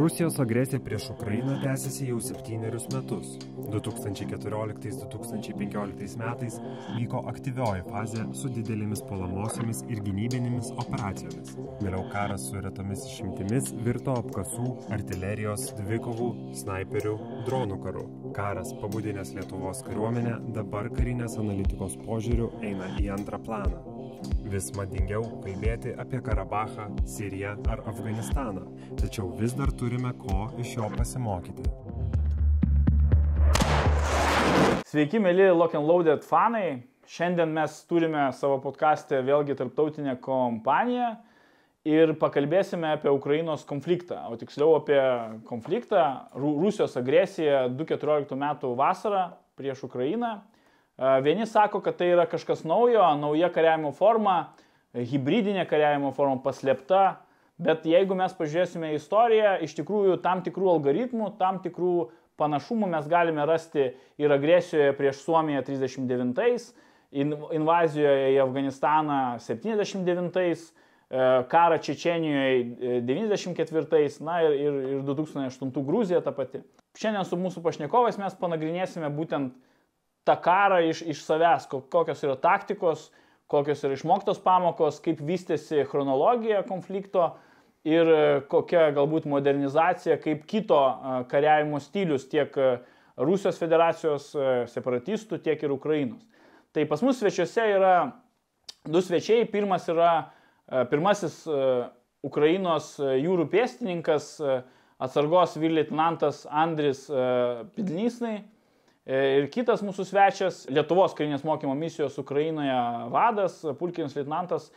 Rusijos agresija prieš Ukrainą tęsiasi jau 7 metus. 2014-2015 metais vyko aktyvioji fazė su didelėmis puolamosiomis ir gynybinėmis operacijomis. Vėliau karas su retomis išimtimis virto apkasų, artilerijos, dvikovų, snaiperių, dronų karu. Karas, pabudinęs Lietuvos kariuomenę, dabar karinės analitikos požiūriu eina į antrą planą. Vis madingiau kalbėti apie Karabachą, Siriją ar Afganistaną, tačiau vis dar turime ko iš jo pasimokyti. Sveiki, mėly Lock and Loaded fanai. Šiandien mes turime savo podcaste vėlgi tarptautinę kompaniją ir pakalbėsime apie Ukrainos konfliktą, o tiksliau apie konfliktą, Rusijos agresiją 2014 metų vasarą prieš Ukrainą. Vieni sako, kad tai yra kažkas naujo, nauja kariavimo forma, hibridinė kariavimo forma, paslėpta, bet jeigu mes pažiūrėsime į istoriją, iš tikrųjų tam tikrų algoritmų, tam tikrų panašumų mes galime rasti ir agresijoje prieš Suomiją 39-ais, invazijoje į Afganistaną 79-ais, karą Čečėnijoje 94-ais, na ir 2008 Gruzija ta pati. Šiandien su mūsų pašnekovais mes panagrinėsime būtent tą karą iš savęs, kokios yra taktikos, kokios yra išmoktos pamokos, kaip vystėsi chronologija konflikto ir kokia galbūt modernizacija, kaip kito kariavimo stilius tiek Rusijos federacijos separatistų, tiek ir Ukrainos. Tai pas mus svečiuose yra du svečiai. Pirmasis Ukrainos jūrų pėstininkas, atsargos vyrleitenantas Andris Pidlysnai. Ir kitas mūsų svečias, Lietuvos karinės mokymo misijos Ukrainoje vadas, pulkinis leitenantas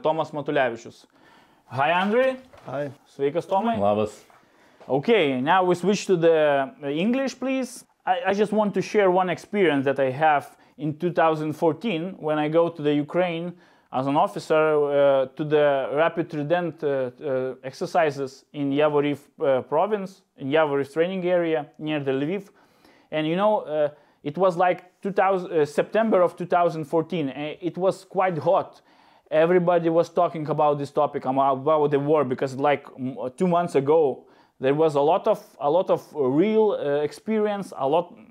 Tomas Matulevičius. Hi, Andrei. Hi. Sveikas, Tomai. Labas. Okay, now we switch to the English, please. I just want to share one experience that I have in 2014 when I go to the Ukraine as an officer to the Rapid Trident exercises in Yavoriv province, in Yavoriv training area near the Lviv. And you know, it was like September of 2014. It was quite hot. Everybody was talking about this topic, about the war, because like 2 months ago, there was a lot of real experience,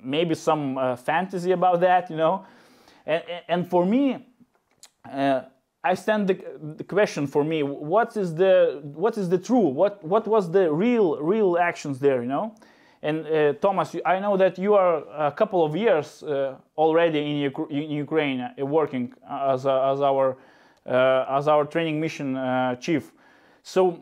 maybe some fantasy about that, you know. And for me, I stand the question for me: what is the true? What was the real actions there, you know? And Thomas, I know that you are a couple of years already in Ukraine working as our training mission chief. So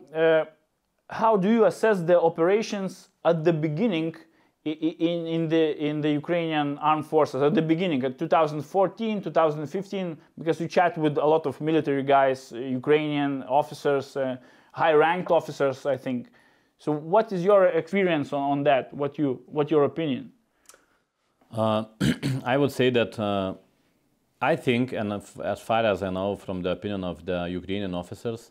how do you assess the operations at the beginning in the Ukrainian armed forces, at the beginning, at 2014, 2015, because you chat with a lot of military guys, Ukrainian officers, high-ranked officers, I think. So what is your experience on that? What's your opinion? I would say that I think, and as far as I know from the opinion of the Ukrainian officers,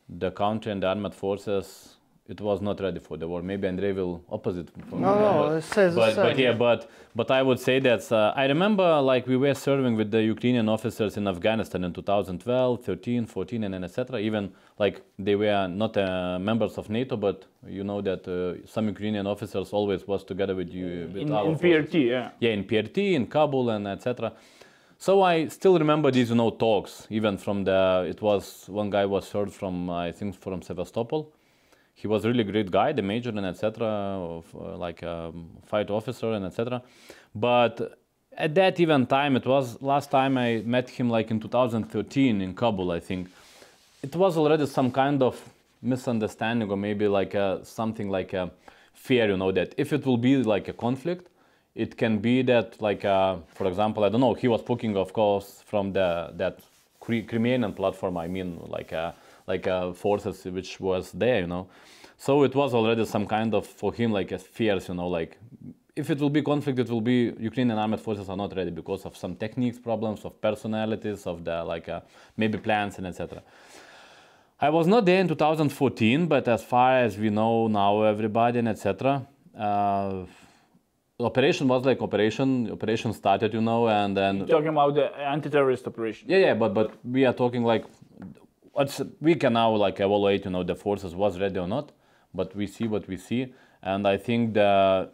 the country and the armed forces, it was not ready for the war. Maybe Andrei will opposite. No, it says the same. But I would say that I remember like we were serving with the Ukrainian officers in Afghanistan in 2012, 13, 14, and etc. Even like they were not members of NATO, but you know that some Ukrainian officers always was together with you. In PRT, yeah. Yeah, in PRT, in Kabul, and etc. So I still remember these, talks. Even from it was one guy was served from I think from Sevastopol. He was a really great guy, the major and etc., like a fight officer and etc. But at that even time, it was last time I met him like in 2013 in Kabul, I think. It was already some kind of misunderstanding or maybe like something like a fear, that if it will be like a conflict, it can be that like, for example, I don't know, he was speaking of course from that Crimean platform, I mean like forces which was there, So it was already some kind of, for him, like a fears, like if it will be conflict, it will be Ukrainian armed forces are not ready because of some techniques problems, of personalities, of the maybe plans and etc. I was not there in 2014, but as far as we know now, everybody and etc. Operation was like operation started, and then... You're talking about the anti-terrorist operation. Yeah, but we are talking like, we can now like evaluate, the forces was ready or not. but we see what we see. And I think that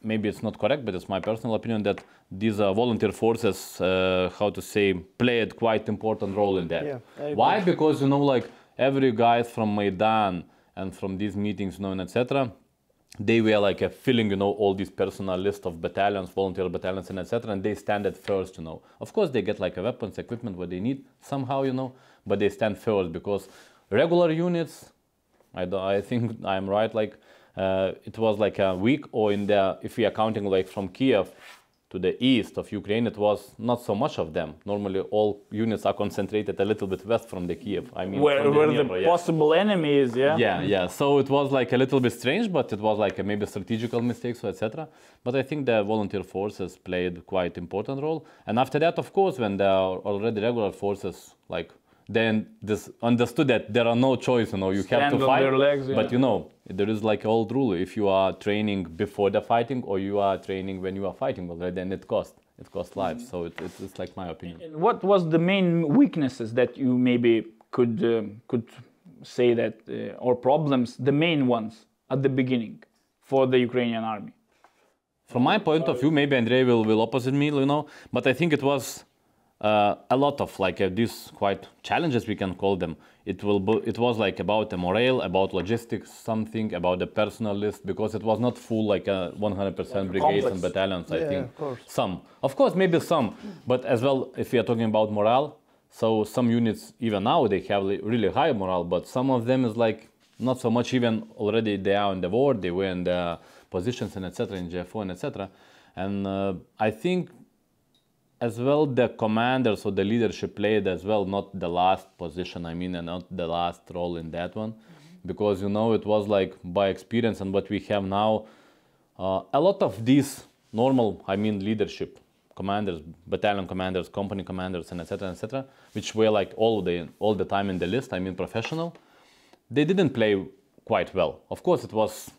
maybe it's not correct, but it's my personal opinion that these volunteer forces, how to say, played quite important role in that. Yeah, why? Because, you know, like every guys from Maidan and from these meetings, you know, and etc., they were like filling, you know, all these personal list of battalions, volunteer battalions, and etc., and they stand at first, you know. Of course, they get like a weapons, equipment, what they need somehow, you know, but they stand first because regular units, I think I'm right, like it was like a week, or in the, if we are counting like from Kiev to the east of Ukraine, it was not so much of them. Normally, all units are concentrated a little bit west from the Kiev. I mean, where the possible enemy is, yeah? Yeah. So it was like a little bit strange, but it was like a maybe strategical mistake, so etc. But I think the volunteer forces played quite important role. And after that, of course, when there are already regular forces, like then this understood that there are no choice, you know, you have to fight. Their legs, yeah. But you know, there is like an old rule: if you are training before the fighting, or you are training when you are fighting already, then it costs lives. So it's like my opinion. And what was the main weaknesses that you maybe could say that, or problems, the main ones at the beginning for the Ukrainian army? From my point of view, maybe Andrei will opposite me, you know, but I think it was a lot of like these quite challenges, we can call them. It was like about the morale, about logistics, something about the personal list, because it was not full like 100% brigades and battalions. I think of course maybe some, but as well, if we are talking about morale, so some units even now they have really high morale, but some of them is like not so much. Even already they are in the war, they were in the positions and etc. in GFO and etc. And I think as well the commanders or the leadership played as well, not the last position, I mean, and not the last role in that one, because, you know, it was like by experience and what we have now, a lot of these normal, I mean, leadership commanders, battalion commanders, company commanders, and etc., which were like all the time in the list, I mean, professional, they didn't play quite well. Of course, it was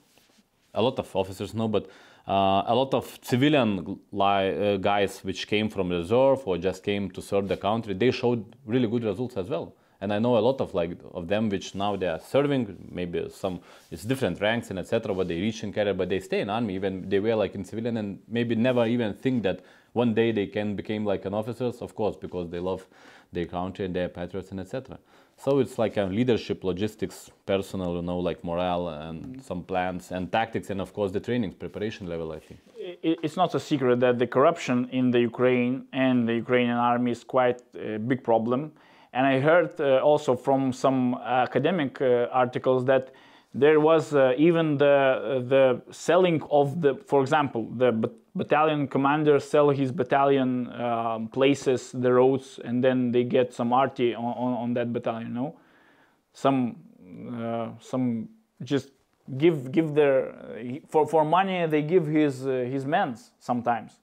a lot of officers, no, but a lot of civilian guys which came from reserve or just came to serve the country, they showed really good results as well. And I know a lot of them which now they are serving, maybe some, it's different ranks and etc., but they reach in career, but they stay in army, even they were like in civilian, and maybe never even think that one day they can become like an officers, of course, because they love their country and their patriots and etc. So it's like a leadership, logistics, personal, you know, like morale and some plans and tactics, and of course the training preparation level, I think. It's not a secret that the corruption in the Ukraine and the Ukrainian army is quite a big problem. And I heard also from some academic articles that there was even the selling of the, for example, the battalion commander sell his battalion places, the roads, and then they get some arty on that battalion, no? Some just give their, for money they give his men sometimes.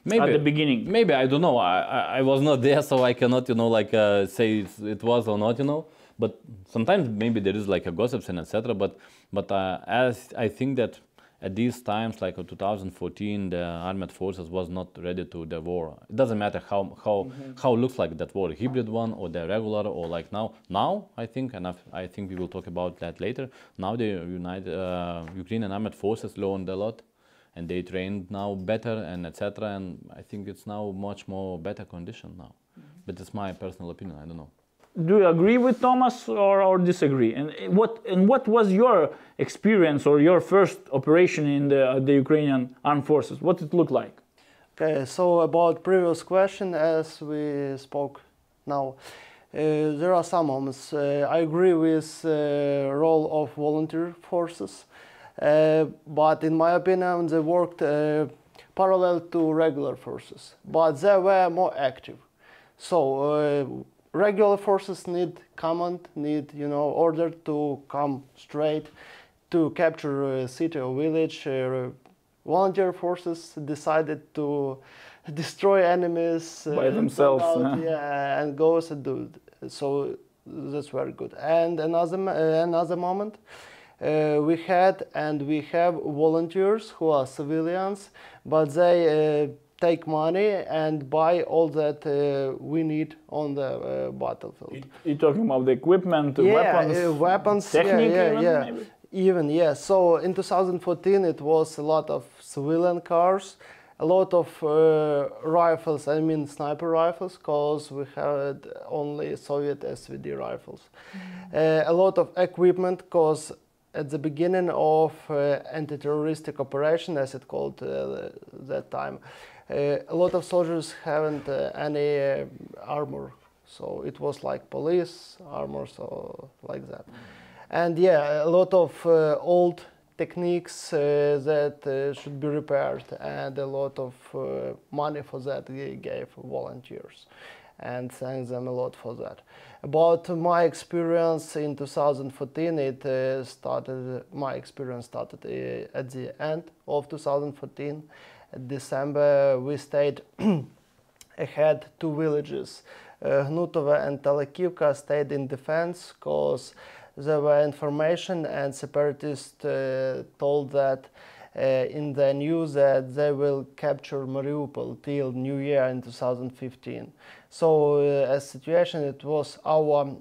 Maybe at the beginning. Maybe, I don't know. I was not there, so I cannot, you know, like say it was or not, you know. But sometimes maybe there is like a gossips and etc. But as I think that at these times, like in 2014, the armed forces was not ready to the war. It doesn't matter how looks like that war, hybrid one or the regular or like now. Now I think, and I think we will talk about that later. Now the Ukrainian armed forces learned a lot, and they trained now better and etc. And I think it's now much more better condition now. But it's my personal opinion. I don't know. Do you agree with Thomas or disagree? And what was your experience or your first operation in the Ukrainian armed forces? What did it look like? Okay, so about previous question, as we spoke now, there are some moments. I agree with role of volunteer forces, but in my opinion, they worked parallel to regular forces, but they were more active. So. Regular forces need command, need, you know, order to come straight to capture a city or village. Volunteer forces decided to destroy enemies by themselves, yeah, and go and do it. So that's very good. And another moment, we had and we have volunteers who are civilians, but they take money and buy all that we need on the battlefield. You're talking about the equipment, weapons, technique, Even, yes. So in 2014 it was a lot of civilian cars, a lot of rifles, I mean sniper rifles, because we had only Soviet SVD rifles. A lot of equipment, because at the beginning of anti-terroristic operation, as it called that time, a lot of soldiers haven't any armor. So it was like police armor, so like that. And yeah, a lot of old techniques that should be repaired, and a lot of money for that we gave volunteers, and thank them a lot for that. About my experience in 2014, my experience started at the end of 2014. In December we stayed ahead two villages. Hnutovo and Telekivka stayed in defense because there were information and separatists told that in the news that they will capture Mariupol till New Year in 2015. So as situation, it was our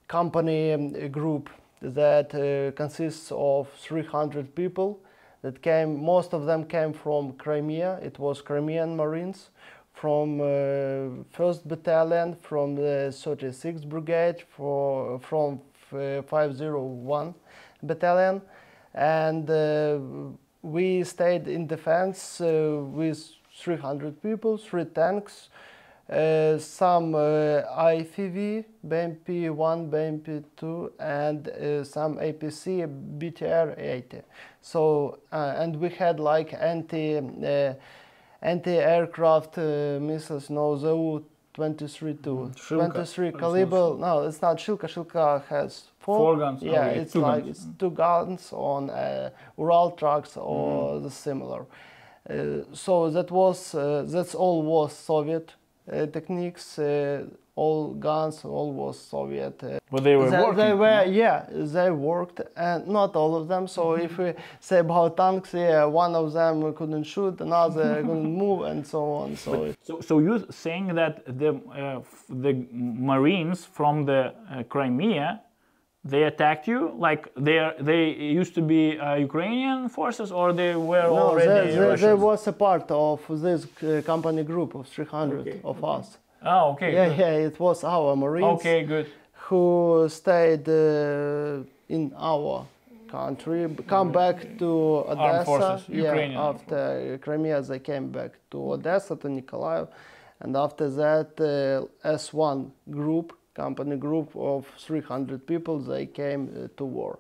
company group that consists of 300 people that came, most of them came from Crimea. It was Crimean Marines from 1st Battalion, from the 36th Brigade, from 501 Battalion, and we stayed in defense with 300 people, 3 tanks, some IFV, BMP-1, BMP-2, and some APC, BTR-80. So, and we had like anti-aircraft missiles, no, ZU-23 too. 23 caliber, no, it's not Shilka. Shilka has 4 guns. Yeah, okay. it's 2 like guns. it's 2 guns on Ural trucks or the similar. So that was that's all was Soviet techniques. All guns, all was Soviet. But they were working. They were, yeah, they worked, and not all of them. So if we say about tanks, yeah, one of them couldn't shoot, another couldn't move, and so on. So you're saying that the Marines from the Crimea, they attacked you? Like they used to be Ukrainian forces, or they were already Russians? They was a part of this company group of 300 of us. Oh, okay. Yeah, it was our Marines. Okay, good. Who stayed in our country, come back to Odessa. Armed forces, yeah, Ukrainian. after Crimea, they came back to Odessa, to Nikolaev, and after that, as one group, company group of 300 people, they came to war,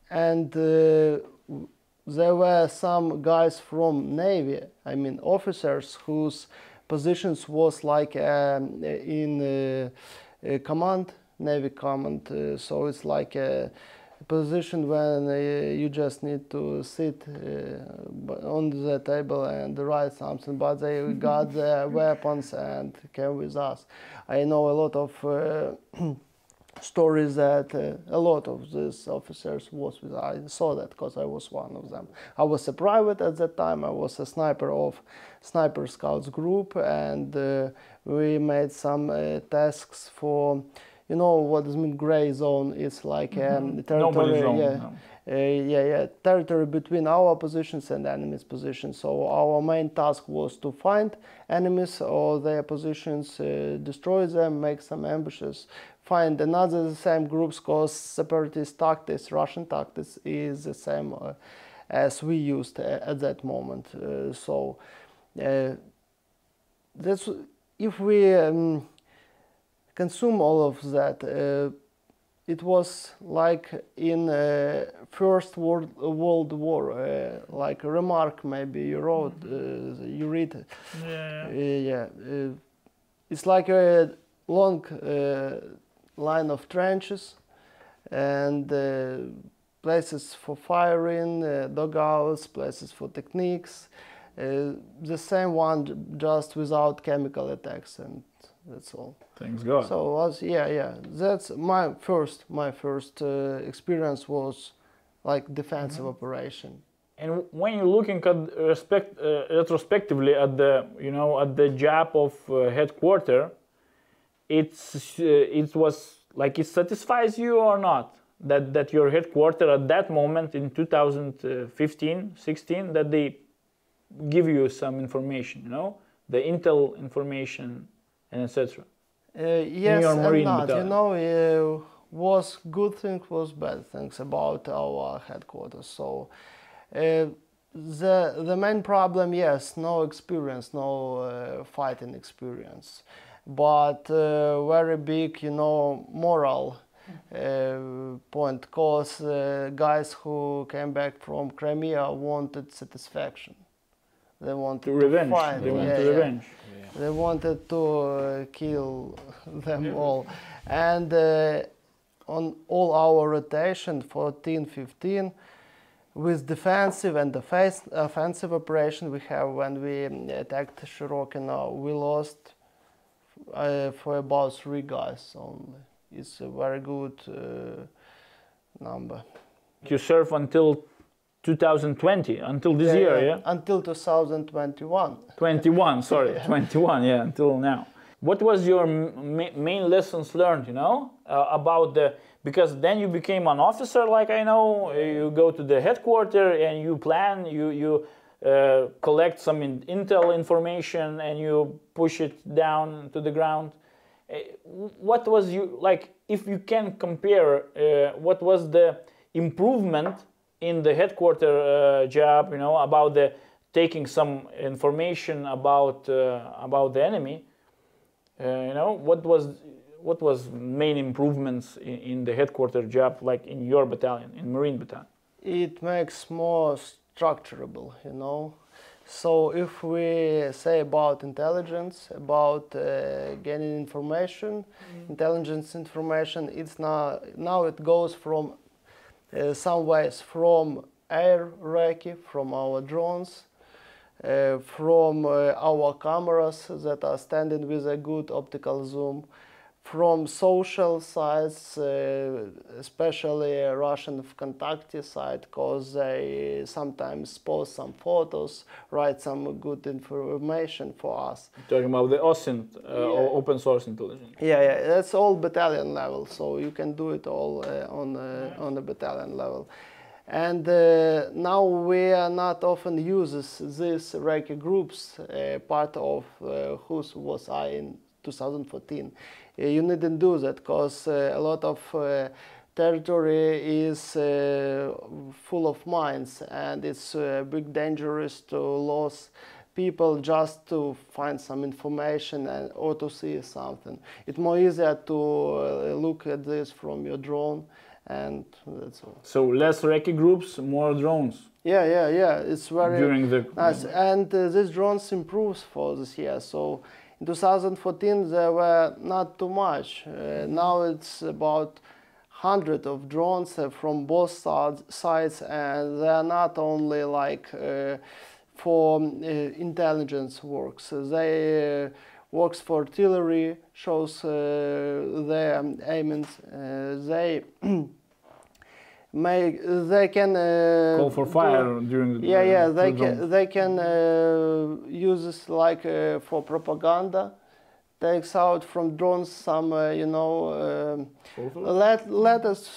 and there were some guys from Navy, I mean officers, whose positions was like in command, Navy command, so it's like a position when you just need to sit on the table and write something, but they got their weapons and came with us. I know a lot of stories that a lot of these officers was with us. I saw that because I was one of them. I was a private at that time. I was a sniper of Sniper Scouts group, and we made some tasks for, you know what does mean gray zone? It's like territory, territory between our positions and enemies' positions. So our main task was to find enemies or their positions, destroy them, make some ambushes, find another the same groups, because separatist tactics, Russian tactics, is the same as we used at that moment. That's if we consume all of that. It was like in First World War, like a remark maybe you wrote, you read. It's like a long line of trenches and places for firing, dugouts, places for techniques. The same one, just without chemical attacks, and that's all. Thanks God. So that's my first experience was like defensive operation. And when you're looking at retrospectively at the job of headquarters, it was like it satisfies you or not? that your headquarters at that moment in 2015-16 that they give you some information, you know, the intel information and etc. Yes your and Marine not. battalion. You know, was good things, was bad things about our headquarters. So the main problem, yes, no experience, no fighting experience, but very big, you know, moral point, cause guys who came back from Crimea wanted satisfaction. They wanted Revenge. to fight. They wanted revenge. They wanted to kill them all. And on all our rotation, 14-15, with defensive and offensive operation we have when we attacked Shirokino, we lost for about 3 guys only. It's a very good number. You serve until 2020, until this year, yeah? Until 2021. 21, sorry, 21, yeah, until now. What was your main lessons learned, you know, about because then you became an officer, like I know, you go to the headquarters and you plan, you collect some intel information and you push it down to the ground. What was if you can compare, what was the improvement in the headquarters job, you know, about taking some information about the enemy, you know, what was main improvements in the headquarters job, like in your battalion, in Marine battalion? It makes more structurable, you know. So if we say about intelligence, about gaining information, intelligence information, it's now it goes from some ways from air recce, from our drones, from our cameras that are standing with a good optical zoom, from social sites, especially Russian Vkontakte site, because they sometimes post some photos, write some good information for us. Talking about the OSINT, open source intelligence. Yeah, that's all battalion level, so you can do it all on the battalion level. And now we are not often uses these recce groups, part of whose was I in 2014. You needn't do that because a lot of territory is full of mines, and it's big dangerous to lose people just to find some information or to see something. It's more easier to look at this from your drone, and that's all. So less recce groups, more drones. Yeah. It's very during the nice, and these drones improves for this year. So in 2014 there were not too much. Now it's about 100 of drones from both sides, and they are not only like for intelligence works. They works for artillery, shows their aimings. They can call for fire during the they can use this like for propaganda. Takes out from drones some letters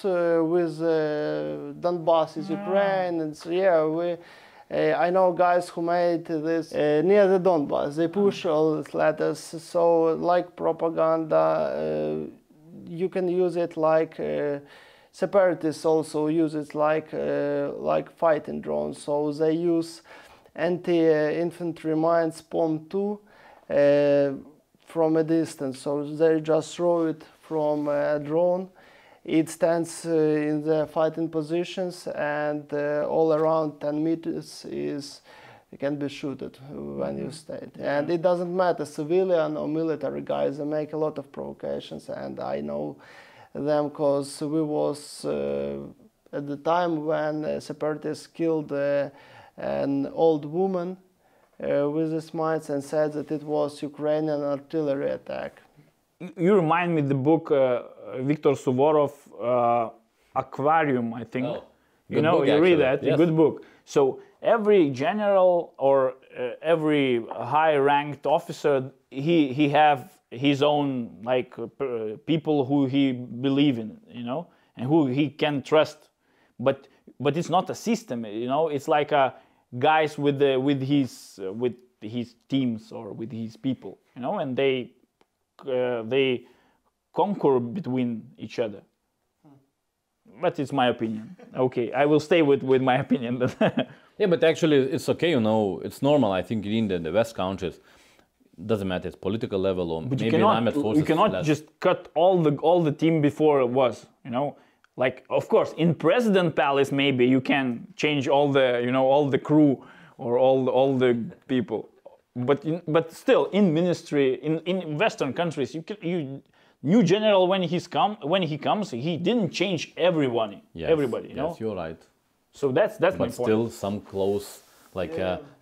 with Donbass is Ukraine, and so, I know guys who made this near the Donbass. They push all these letters, so like propaganda. You can use it like separatists also use it like fighting drones. So they use anti-infantry mines POM-2 from a distance. So they just throw it from a drone. It stands in the fighting positions, and all around 10 meters it can be shooted when you stay. And it doesn't matter, civilian or military guys, they make a lot of provocations, and I know them because we was at the time when separatists killed an old woman with these mines and said that it was Ukrainian artillery attack. You remind me the book Viktor Suvorov, Aquarium, I think. Oh, you know, you read that, yes. A good book. So every general or every high-ranked officer, he have his own like people who he believe in, you know, and who he can trust. But it's not a system, you know. It's like guys with his teams or with his people, you know, and they conquer between each other. But it's my opinion. Okay, I will stay with my opinion. Yeah, but actually it's okay, you know, it's normal. I think in the West countries, doesn't matter, it's political level or but maybe an armed forces. You cannot just cut all the team before it was, you know. Like, of course, in President Palace maybe you can change all the, you know, all the crew or all the people, but still in ministry in Western countries you new general when he comes he didn't change everybody. Yes, everybody, you know. Yes, you're right. So that's my point. But still, some close, like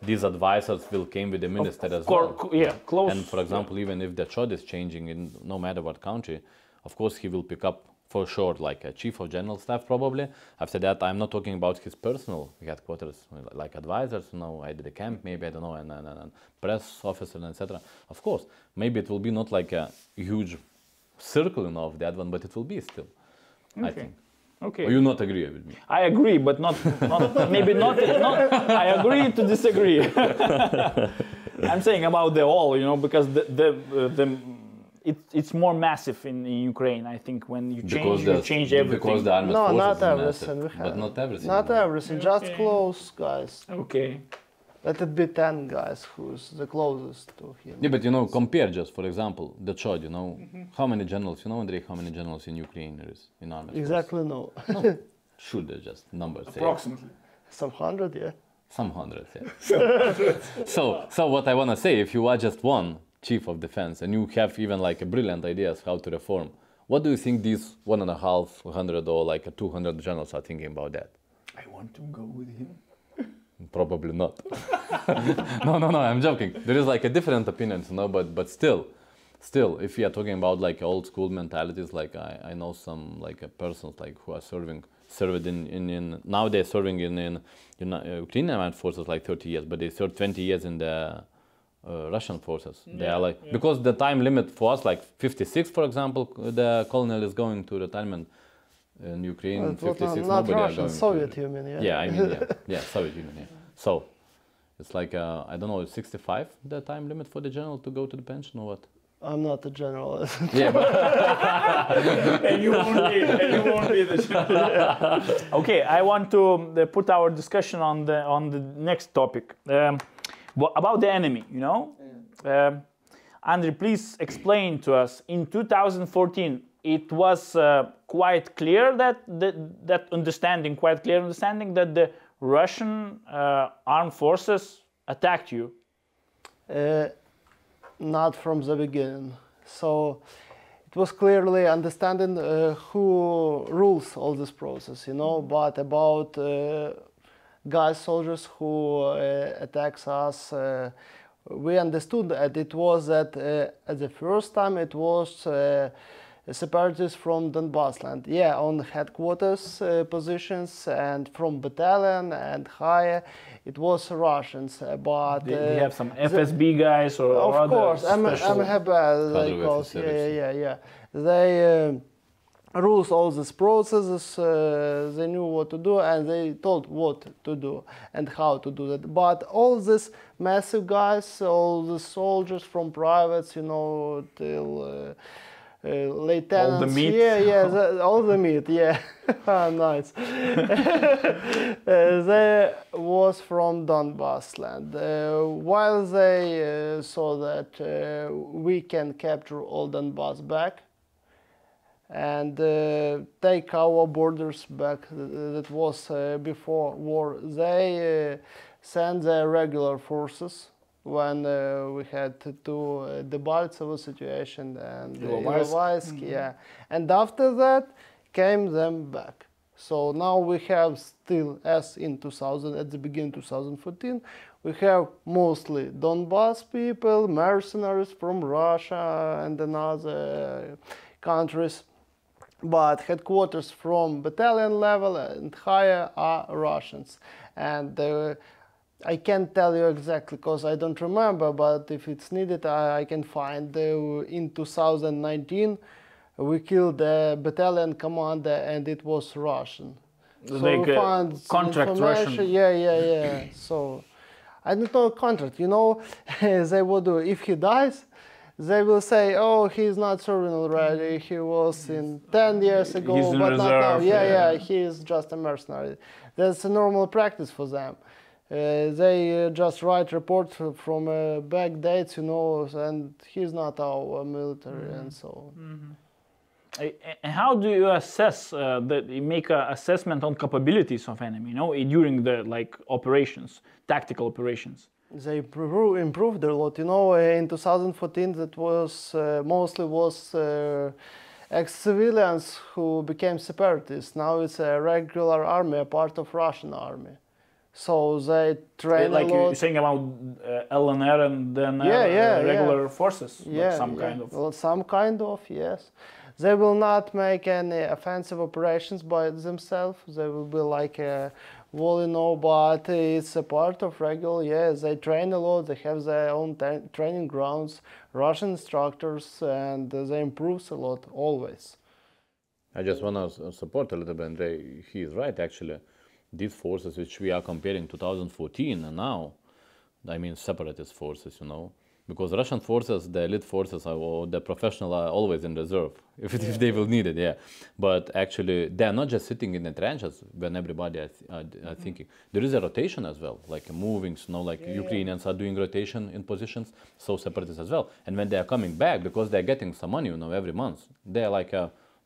these advisors will came with the minister as well. Yeah, close. And for example, even if the chod is changing in no matter what country, of course he will pick up for sure like a chief of general staff probably. After that, I'm not talking about his personal headquarters, like advisors, you know, either the camp maybe, I don't know, and press officer, etc. Of course, maybe it will be not like a huge circle, you know, of that one, but it will be still, I think. Okay. Or you not agree with me? I agree, but not maybe not. I agree to disagree. I'm saying about the all, you know, because it's more massive in Ukraine. I think when you change everything. Because the armed No, forces not is everything. massive, but not everything. Not no. everything, just close guys. Okay. Let it be 10 guys who's the closest to him. Yeah, but you know, compare just, for example, the chod, you know, how many generals, you know, Andrei, how many generals in Ukraine there is in armed Exactly, no. forces? Should they just numbers say? Approximately. Some 100, yeah. Some hundreds, yeah. So what I want to say, if you are just one chief of defense and you have even like a brilliant ideas how to reform, what do you think these 150 or like 200 generals are thinking about that? I want to go with him. Probably not. No, I'm joking. There is like a different opinions, you know, but still, if we are talking about like old school mentalities, like I know some like persons like who are served in now they're serving in Ukrainian armed forces like 30 years, but they served 20 years in the Russian forces. They are like, because the time limit for us like 56, for example, the colonel is going to retirement. In Ukraine, 56, not nobody Russian, are going Soviet to, you mean, yeah. Yeah, I mean, yeah, Soviet Union, yeah. So, it's like, I don't know, 65 the time limit for the general to go to the pension or what? I'm not a general. Yeah, but and you won't be the general. Okay, I want to put our discussion on the next topic. About the enemy, you know? Andrei, please explain to us, in 2014, it was quite clear that understanding that the Russian armed forces attacked you. Not from the beginning. So it was clearly understanding who rules all this process, you know, but about guys, soldiers who attacks us, we understood that it was that at the first time it was separatists from Donbas land, yeah, on headquarters positions and from battalion and higher, it was Russians, but they have some FSB guys or of other course, I'm happy they call, yeah. They rules all these processes, they knew what to do and they told what to do and how to do that. But all these massive guys, all the soldiers from privates, you know, till lieutenants, all the meat. All the meat, yeah. Nice. They was from Donbas land. While they saw that we can capture all Donbas back and take our borders back, that was before war, they sent their regular forces when we had to Debaltsevo situation and Ilovaisk, yeah. And after that came them back. So now we have still, as in at the beginning 2014, we have mostly Donbas people, mercenaries from Russia and another countries, but headquarters from battalion level and higher are Russians. And I can't tell you exactly because I don't remember, but if it's needed, I can find. In 2019, we killed the battalion commander and it was Russian. So Like we found contract information. Russian. Yeah. So I don't know contract. You know, they will do if he dies. They will say, "Oh, he's not serving already. He was in 10 years ago, He's in but not now." reserve, Yeah, yeah. he is just a mercenary. That's a normal practice for them. They just write report from back dates, you know, and he's not our military, and so. And how do you assess that you make an assessment on capabilities of enemy, you know, during the like operations, tactical operations? They improved a lot, you know. In 2014, that was mostly ex-civilians who became separatists. Now it's a regular army, a part of Russian army. So they train Like a lot. you're saying about LNR and then regular forces, like some kind of. Well, some kind of, yes. They will not make any offensive operations by themselves. They will be like a but it's a part of regular. Yes, they train a lot. They have their own training grounds, Russian instructors, and they improve a lot always. I just want to support a little bit, Andrei. He is right, actually. These forces which we are comparing 2014 and now, I mean separatist forces, you know, because Russian forces, the elite forces or the professional are always in reserve if they will need it, yeah. But actually, they are not just sitting in the trenches when everybody are thinking. There is a rotation as well, like moving, you know, like Ukrainians are doing rotation in positions, so separatists as well. And when they are coming back, because they are getting some money, you know, every month, they are like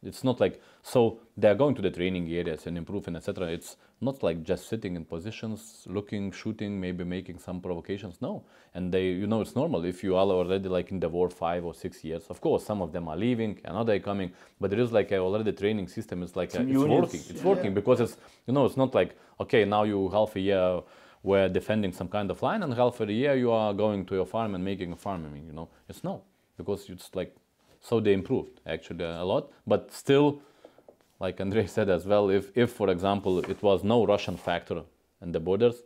it's not like, so they are going to the training areas and improving, etc. It's not like just sitting in positions, looking, shooting, maybe making some provocations, no. And they, you know, it's normal if you are already like in the war 5 or 6 years. Of course, some of them are leaving, another are coming, but there is like already training system. It's like, it's working. It's working because it's, you know, it's not like, okay, now you half a year were defending some kind of line and half a year you are going to your farm and making a farm, I mean, you know, it's no, because it's like, so they improved actually a lot, but still, like Andrei said as well, if for example, it was no Russian factor in the borders,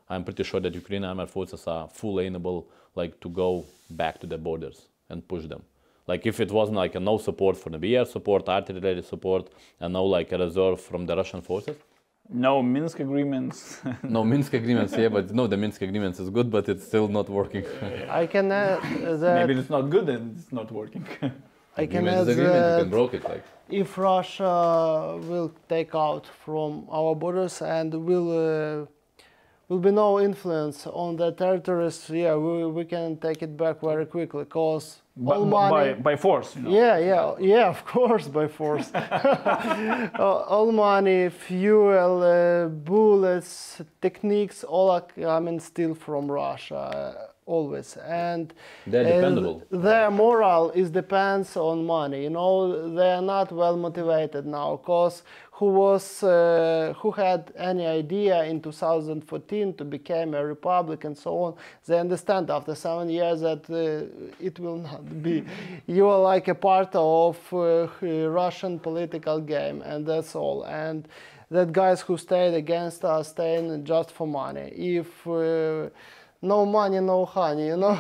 I'm pretty sure that Ukrainian armed forces are fully able like to go back to the borders and push them. Like if it wasn't like a no support for the air support, artillery support, and no like a reserve from the Russian forces. No Minsk agreements. No Minsk agreements, yeah, but no, the Minsk agreements is good, but it's still not working. I can add that. Maybe it's not good and it's not working. I can Agreement add is agreement, you can that broke it, like. if Russia will take out from our borders and will be no influence on the territories, yeah, we can take it back very quickly, because all money. By force, you know. Yeah, of course, by force. All money, fuel, bullets, techniques, all are coming still from Russia, always. And They're dependable. their morale depends on money. You know, they are not well motivated now, because who had any idea in 2014 to become a republic and so on, they understand after 7 years that it will not be. You are like a part of Russian political game, and that's all. And that guys who stayed against us staying just for money. If no money, no honey, you know.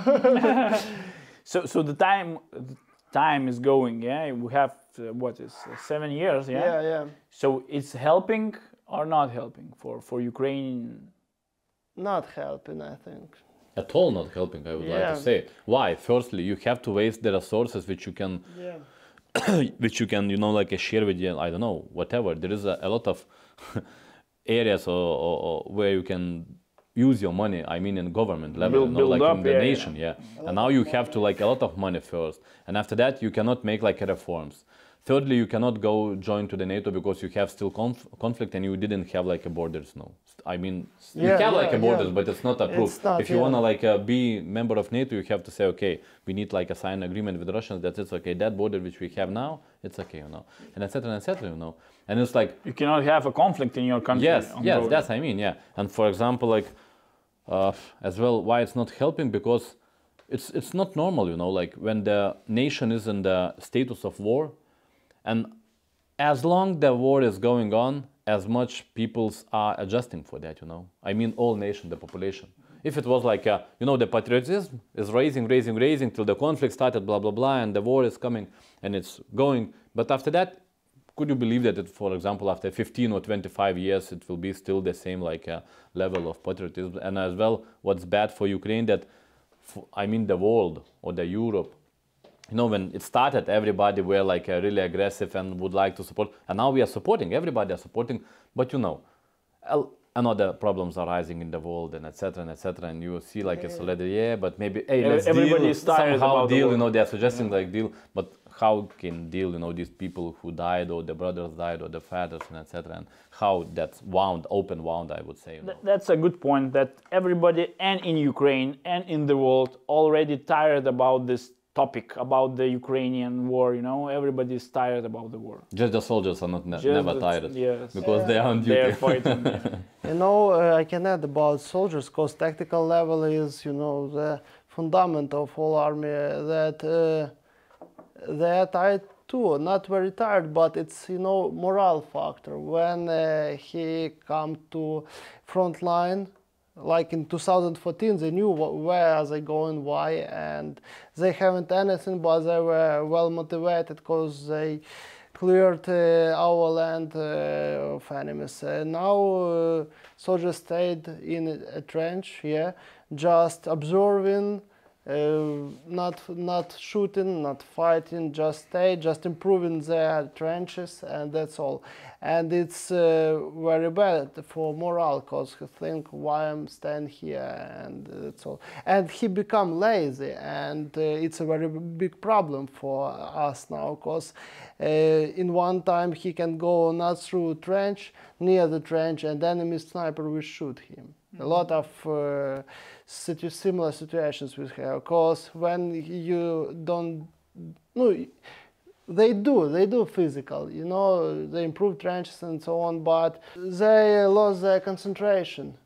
So the time is going, yeah. We have what is 7 years, yeah. Yeah. So it's helping or not helping for Ukraine? Not helping, I think. At all not helping, I would like to say. Why? Firstly, you have to waste the resources which you can, which you can, you know, like share with you, I don't know, whatever. There is a lot of areas or where you can use your money, I mean in government level, you know, like up, in the nation, yeah. And now you have to like a lot of money first. And after that, you cannot make like reforms. Thirdly, you cannot go join to the NATO because you have still conflict and you didn't have like a borders, no. I mean, you have like a borders, but it's not approved. If you wanna like be member of NATO, you have to say, okay, we need like a signed agreement with the Russians that it's okay. That border which we have now, it's okay, you know, and etc., you know. And it's like you cannot have a conflict in your country. Yes, that's I mean, yeah. And for example, like as well, why it's not helping, because it's not normal, you know, like when the nation is in the status of war. And as long the war is going on, as much peoples are adjusting for that, you know. I mean, all nation, the population. If it was like, the patriotism is raising till the conflict started, blah, blah, blah, and the war is coming and it's going. But after that, could you believe that, for example, after 15 or 25 years, it will be still the same level of patriotism? And as well, what's bad for Ukraine that, the world or the Europe, when it started, everybody were really aggressive and would like to support. And now we are supporting, everybody are supporting. But another problems are rising in the world and etc. and you see it's already, but maybe, hey, let's everybody deal, is tired somehow about deal, the war. they're suggesting deal, but how can deal, these people who died or the brothers died or the fathers and etc. and how that's open wound, I would say. That's a good point, that everybody and in Ukraine and in the world already tired about this topic, about the Ukrainian war, everybody is tired about the war. Just the soldiers are never tired, yes. because they are on duty. They're fighting. I can add about soldiers, because tactical level is, the fundament of all army, that they are tired too, not very tired, but it's, morale factor. When he come to front line, like in 2014, they knew where are they going, why, and they haven't anything, but they were well motivated because they cleared our land of enemies. Now soldiers stayed in a trench, just observing, not shooting, not fighting, just stay, just improving their trenches, and that's all. And it's very bad for morale, because he think, why I'm staying here, and that's all. And he become lazy, and it's a very big problem for us now, because in one time he can go not through trench, near the trench, and enemy sniper will shoot him. A lot of similar situations we have, because when you don't, they do physical, they improve trenches and so on, but they lost their concentration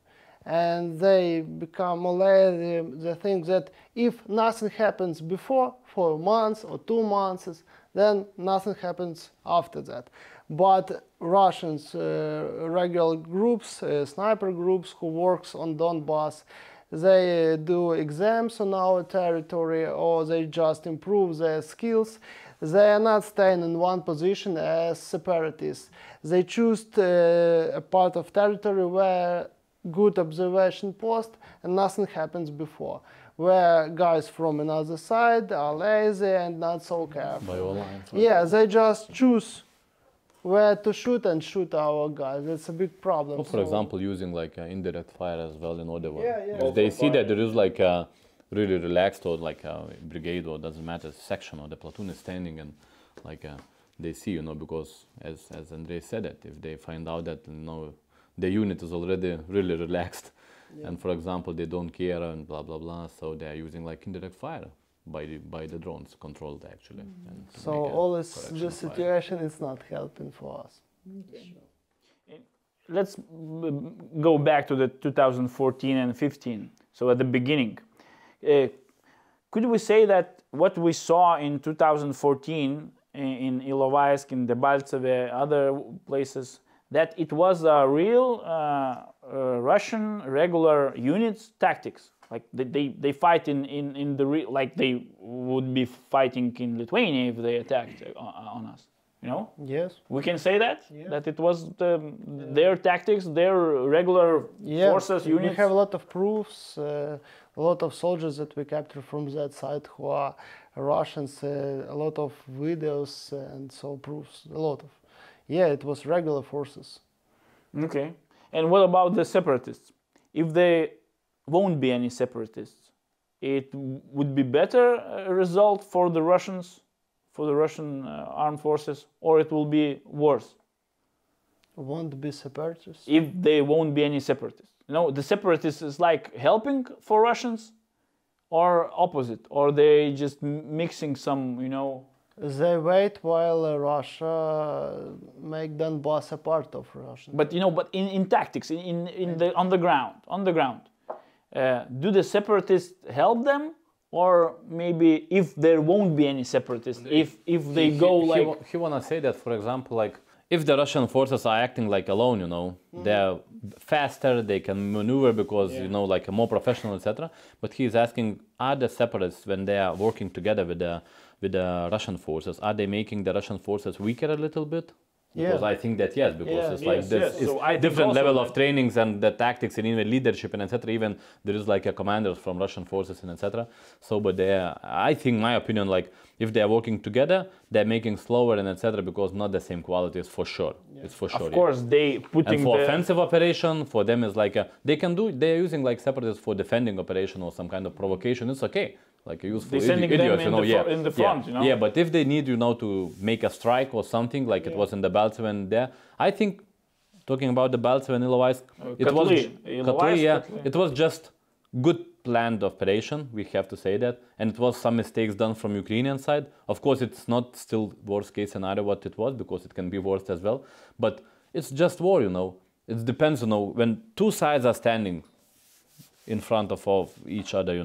and they become lazy. They think that if nothing happens before, for months or 2 months, then nothing happens after that. But Russians, regular groups, sniper groups who works on Donbass, they do exams on our territory, or they just improve their skills. They are not staying in one position as separatists. They choose a part of territory where good observation post and nothing happens before, where guys from another side are lazy and not so careful. By all lines. Yeah, they just choose where to shoot and shoot our guys. It's a big problem. Well, for example, using indirect fire as well in order. Yeah. If they see that there is a really relaxed or a brigade or doesn't matter section or the platoon is standing and they see, because as Andrei said it, if they find out that the unit is already really relaxed and for example they don't care and blah blah blah, so they are using indirect fire by the drones controlled actually. And so all this situation is not helping for us. Let's go back to the 2014 and 15. So at the beginning, could we say that what we saw in 2014 in Ilovaisk, in Debaltseve, other places, that it was a real Russian regular units tactics? Like they fight in the like they would be fighting in Lithuania if they attacked on us, Yes. We can say that that it was their tactics, their regular forces, units. We have a lot of proofs, a lot of soldiers that we captured from that side who are Russians, a lot of videos and so proofs, a lot of. Yeah, it was regular forces. Okay. And what about the separatists? If they won't be any separatists, it would be better result for the Russians, for the Russian armed forces, or it will be worse? Won't be separatists? If they won't be any separatists. The separatists is helping for Russians, or opposite, or they just mixing some, They wait while Russia make Donbass a part of Russia. But but in tactics, on the ground, do the separatists help them, or maybe if there won't be any separatists, if they go he wanna say that, for example, if the Russian forces are acting like alone, they're faster, they can maneuver because, like a more professional, etc. But he is asking, are the separatists, when they are working together with the Russian forces, are they making the Russian forces weaker a little bit? Because I think that yes, because it's like this So I think different also level of trainings and the tactics and even leadership and etc. Even there is like a commanders from Russian forces and etc. So, but I think, my opinion, like if they are working together, they're making slower and etc. because not the same qualities for sure. It's for sure. Of course, they putting and for offensive operation, for them is like they're using like separatists for defending operation or some kind of provocation. It's okay. Like a useful they're sending idiots, them in the front, Yeah, but if they need, to make a strike or something, like it was in the Baltzev and there, I think, talking about the Baltzev and Ilovaisk, it was just good planned operation, we have to say that, and it was some mistakes done from Ukrainian side. Of course, it's not still worst case scenario what it was, because it can be worse as well, but it's just war, It depends, when two sides are standing in front of each other,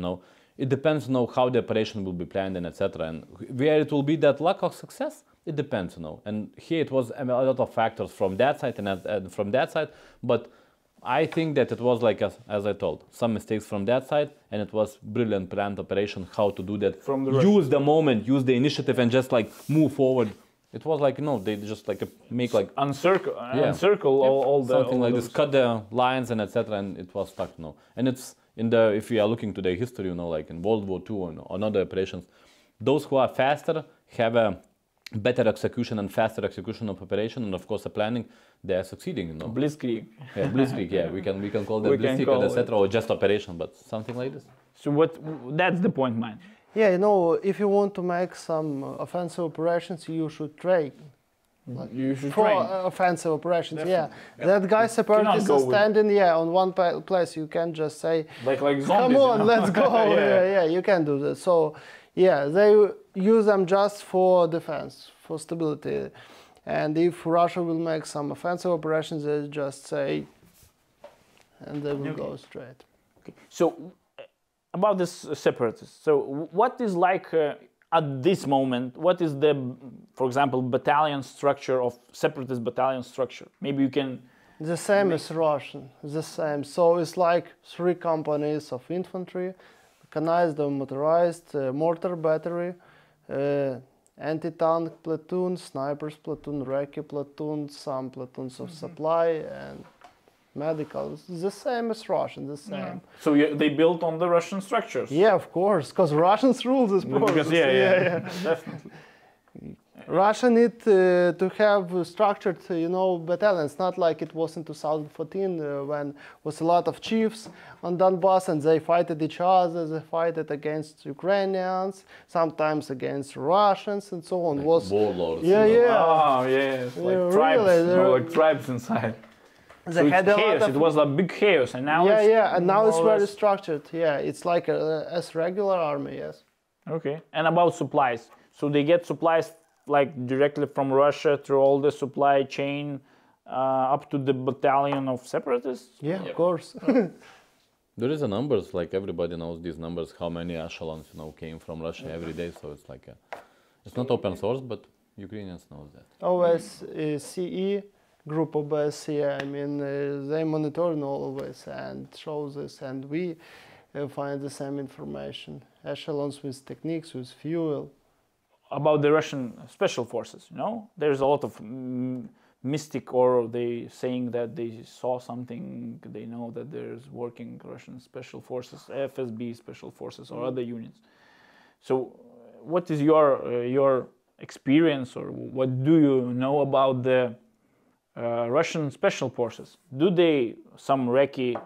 it depends, how the operation will be planned and etc. And where it will be that lack of success, it depends, And here it was a lot of factors from that side and from that side. But I think that it was like, as I told, some mistakes from that side, and it was brilliant planned operation how to do that. From the use the moment, use the initiative, and just like move forward. It was like they just like make like encircle all the something like this, cut the lines and etc. And it was stuck, And it's if we are looking to the history, like in World War II or other operations, those who are faster have a better execution and faster execution of operation, and of course the planning, they are succeeding. Blitzkrieg. Yeah, Blitzkrieg. Yeah, we can call that Blitzkrieg, etc. Or just operation, but something like this. So that's the point, man. Yeah, if you want to make some offensive operations, you should train. You should for train. Offensive operations. Definitely. That guy separatists are standing on one place. You can just say, like zombies, come on, let's go. yeah, you can do that. So they use them just for defense, for stability. And if Russia will make some offensive operations, they just say, and they will go straight. Okay. So about this separatists. So what is like at this moment, what is the, for example, battalion structure of separatist battalion structure? Maybe you can... The same as Russian, the same. So it's like 3 companies of infantry, mechanized or motorized, mortar battery, anti-tank platoon, snipers platoon, recce platoon, some platoons of supply, and medical. It's the same as Russian, the same. Yeah. So they built on the Russian structures? Yeah, of course, because Russians rule this process. Yeah, definitely. Russia need to have structured, battalions, not like it was in 2014 when was a lot of chiefs on Donbass and they fight at each other, they fight against Ukrainians, sometimes against Russians and so on. Like warlords. Yeah. Oh, yeah, it's like tribes, like tribes inside. They had chaos. It was a big chaos, and now and now it's very structured. Yeah, it's like as regular army. Yes. Okay. And about supplies, so they get supplies like directly from Russia through all the supply chain up to the battalion of separatists. Yeah, of course. There is a numbers, like everybody knows these numbers, how many echelons came from Russia every day. So it's like it's not open source, but Ukrainians know that. OSCE. Group OBSE, they monitor always and show this, and we find the same information. Echelons with techniques, with fuel. About the Russian special forces, there's a lot of mystic, or they saying that they saw something, they know that there's working Russian special forces, FSB special forces, or other units. So what is your experience, or what do you know about the Russian special forces? Do they some recce,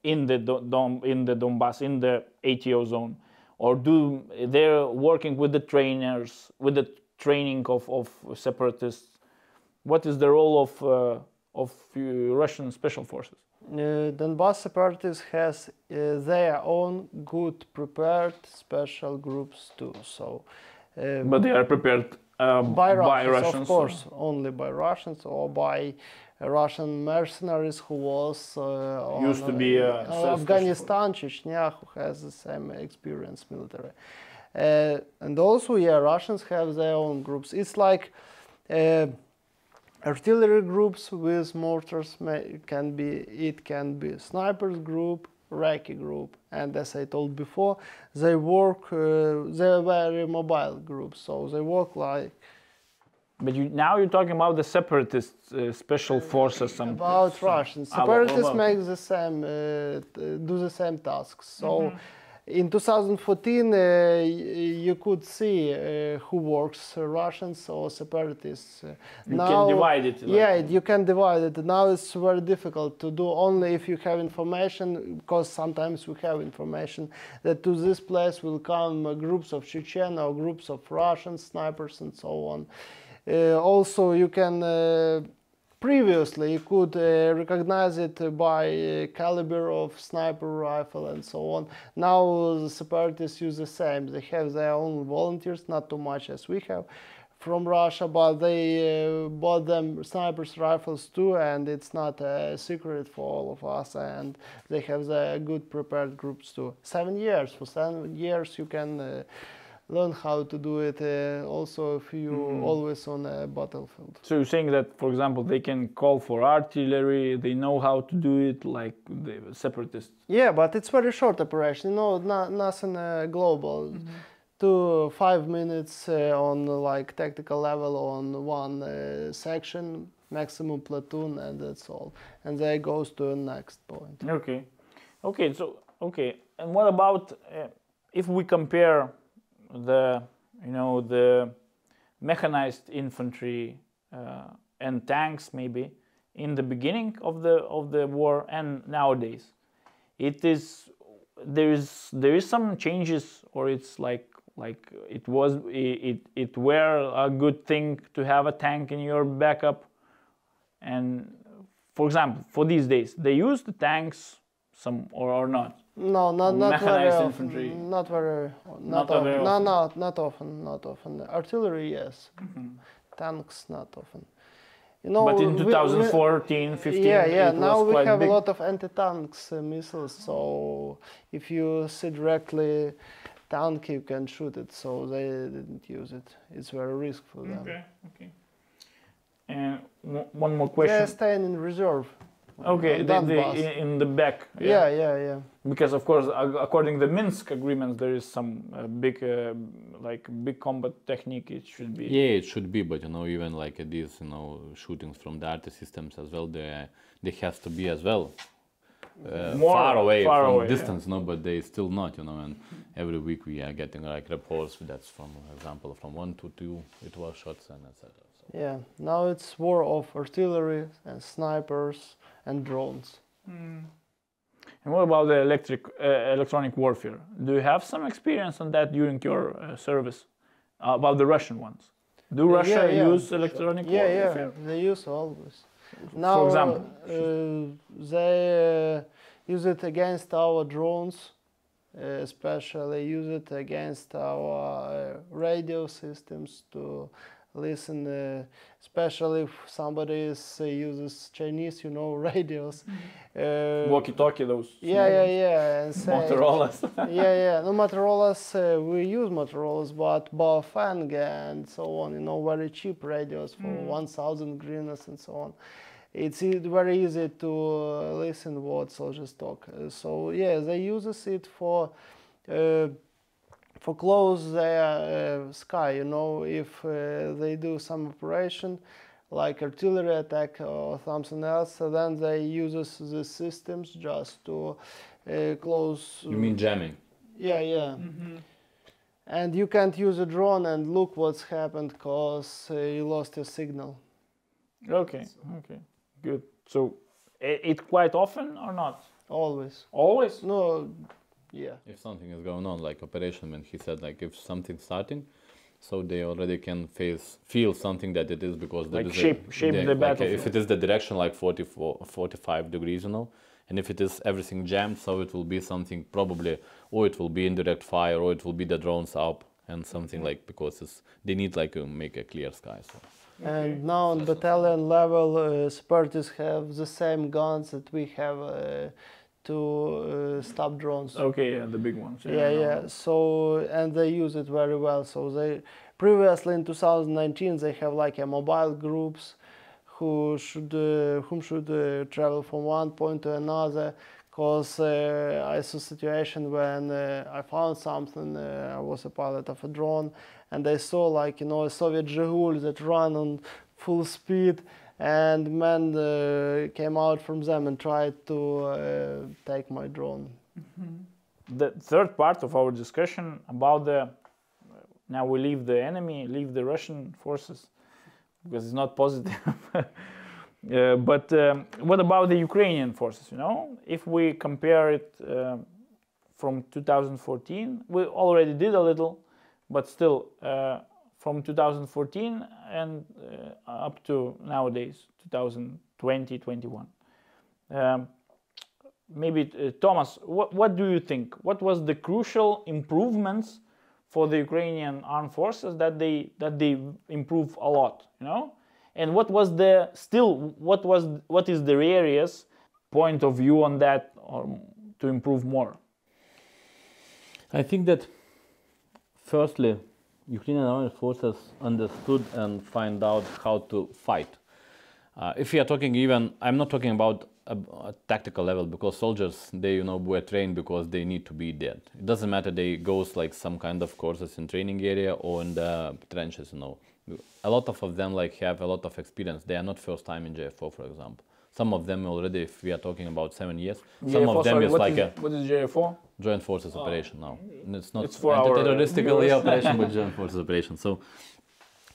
in the Donbass, in the ATO zone, or do they're working with the trainers, with the training of separatists? What is the role of Russian special forces? Donbass separatists has their own good prepared special groups too. So, but they are prepared. By Russians, of course, only by Russians or by Russian mercenaries who was used to be Afghanistan, Chechnya, who has the same experience military. And also, Russians have their own groups. It's like artillery groups with mortars. It can be snipers group, recce group, and as I told before, they work. They're very mobile groups, so they work like. But now you're talking about the separatist special forces. About Russians. Separatists make the same, do the same tasks. So in 2014, you could see who works, Russians or separatists. You can divide it. Yeah, you can divide it. Now it's very difficult to do only if you have information, because sometimes we have information that to this place will come groups of Chechen or groups of Russian snipers and so on. Also, you can previously you could recognize it by caliber of sniper rifle and so on. Now the separatists use the same. They have their own volunteers, not too much as we have from Russia, but they bought them snipers rifles too, and it's not a secret for all of us. And they have the good prepared groups too. 7 years. For 7 years, you can. Learn how to do it also if you always on a battlefield. So you're saying that, for example, they can call for artillery, they know how to do it like the separatists? Yeah, but it's very short operation, nothing global. 2 5 minutes on like tactical level on one section, maximum platoon, and that's all. And then it goes to the next point. Okay. And what about if we compare the mechanized infantry and tanks maybe in the beginning of the war and nowadays? There is some changes, or it's like it were a good thing to have a tank in your backup. And for example, for these days, they use the tanks or not? No, not mechanized very infantry. Often. Not very. Not often. very No, often. not often. Not often. Artillery, yes. Tanks, not often. You know, but in 2014, 15, yeah. it Now was we quite have big. a lot of anti-tanks missiles. So if you see directly tank, you can shoot it. So they didn't use it. It's very risky for them. Okay. And one more question. They're staying in reserve. Okay, in the back. Yeah. Because of course, according to the Minsk agreements, there is some big combat technique. It should be. Yeah, it should be, but even like these shootings from the arty systems as well, they have to be as well far away from distance, but they still not, and every week we are getting like reports that's from example from 1 to 2 it was shots and etc. So. Yeah, now it's war of artillery and snipers and drones. And what about the electronic warfare? Do you have some experience on that during your service? About the Russian ones? Do Russia use electronic warfare? Yeah, they use always. Now, for example? They use it against our drones, especially use it against our radio systems to listen, especially if somebody uses Chinese, radios. Walkie-talkie, those. Yeah. And Motorola's. yeah. No, Motorola's, we use Motorola's, but Baofeng and so on, very cheap radios for 1,000 hryvnias and so on. It's very easy to listen what soldiers talk. So yeah, they use it for close their sky, if they do some operation like artillery attack or something else, then they use the systems just to close. You mean jamming? Yeah. And you can't use a drone and look what's happened because you lost your signal. Okay, good. So it quite often or not? Always. Always? No. Yeah. If something is going on, like operation, when he said like if something's starting, so they already can feel something that it is because there like is shape the battlefield. If it is the direction like 45 degrees, and if it is everything jammed, so it will be something probably, or it will be indirect fire, or it will be the drones up and something like because they need like to make a clear sky. So. And now on battalion level, separatists have the same guns that we have to stop drones. Okay, yeah, the big ones. Yeah. So, and they use it very well. So they previously in 2019 they have like a mobile groups whom should travel from one point to another. Because I saw a situation when I found something. I was a pilot of a drone, and I saw, like, a Soviet Zhigul that ran on full speed, and men came out from them and tried to take my drone. The third part of our discussion about now we leave the enemy, leave the Russian forces, because it's not positive. But what about the Ukrainian forces? If we compare it from 2014, we already did a little, but still from 2014 and up to nowadays, 2020-21. Maybe Thomas, what do you think? What was the crucial improvements for the Ukrainian armed forces that they improve a lot? And what is the area's point of view on that, or to improve more? I think that firstly, Ukrainian armed forces understood and find out how to fight. If we are talking I'm not talking about a tactical level, because soldiers, they were trained because they need to be dead. It doesn't matter they goes like some kind of courses in training area or in the trenches. A lot of them have a lot of experience. They are not first time in JFO, for example. Some of them already, if we are talking about 7 years, some of them what is JFO? Joint Forces Operation now. And it's not anti-terroristic operation, but Joint Forces Operation. So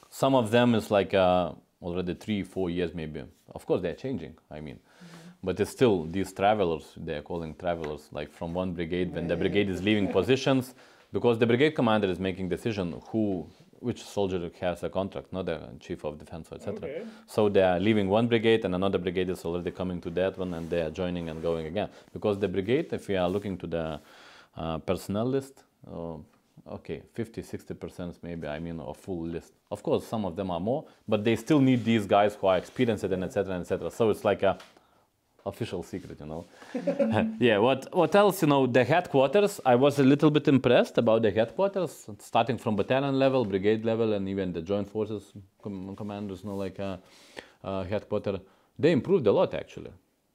some of them is already 3-4 years maybe. Of course, they're changing, but it's still these travelers, they're calling travelers, like from one brigade, when the brigade is leaving positions, because the brigade commander is making decision which soldier has a contract, not the chief of defense, etc. Okay. So they are leaving one brigade and another brigade is already coming to that one, and they are joining and going again. Because the brigade, if we are looking to the personnel list, 50-60% maybe, a full list. Of course, some of them are more, but they still need these guys who are experienced and etc. etc. So it's like a official secret, Yeah, what else, the headquarters, I was a little bit impressed about the headquarters, starting from battalion level, brigade level, and even the joint forces commanders, headquarters. They improved a lot, actually,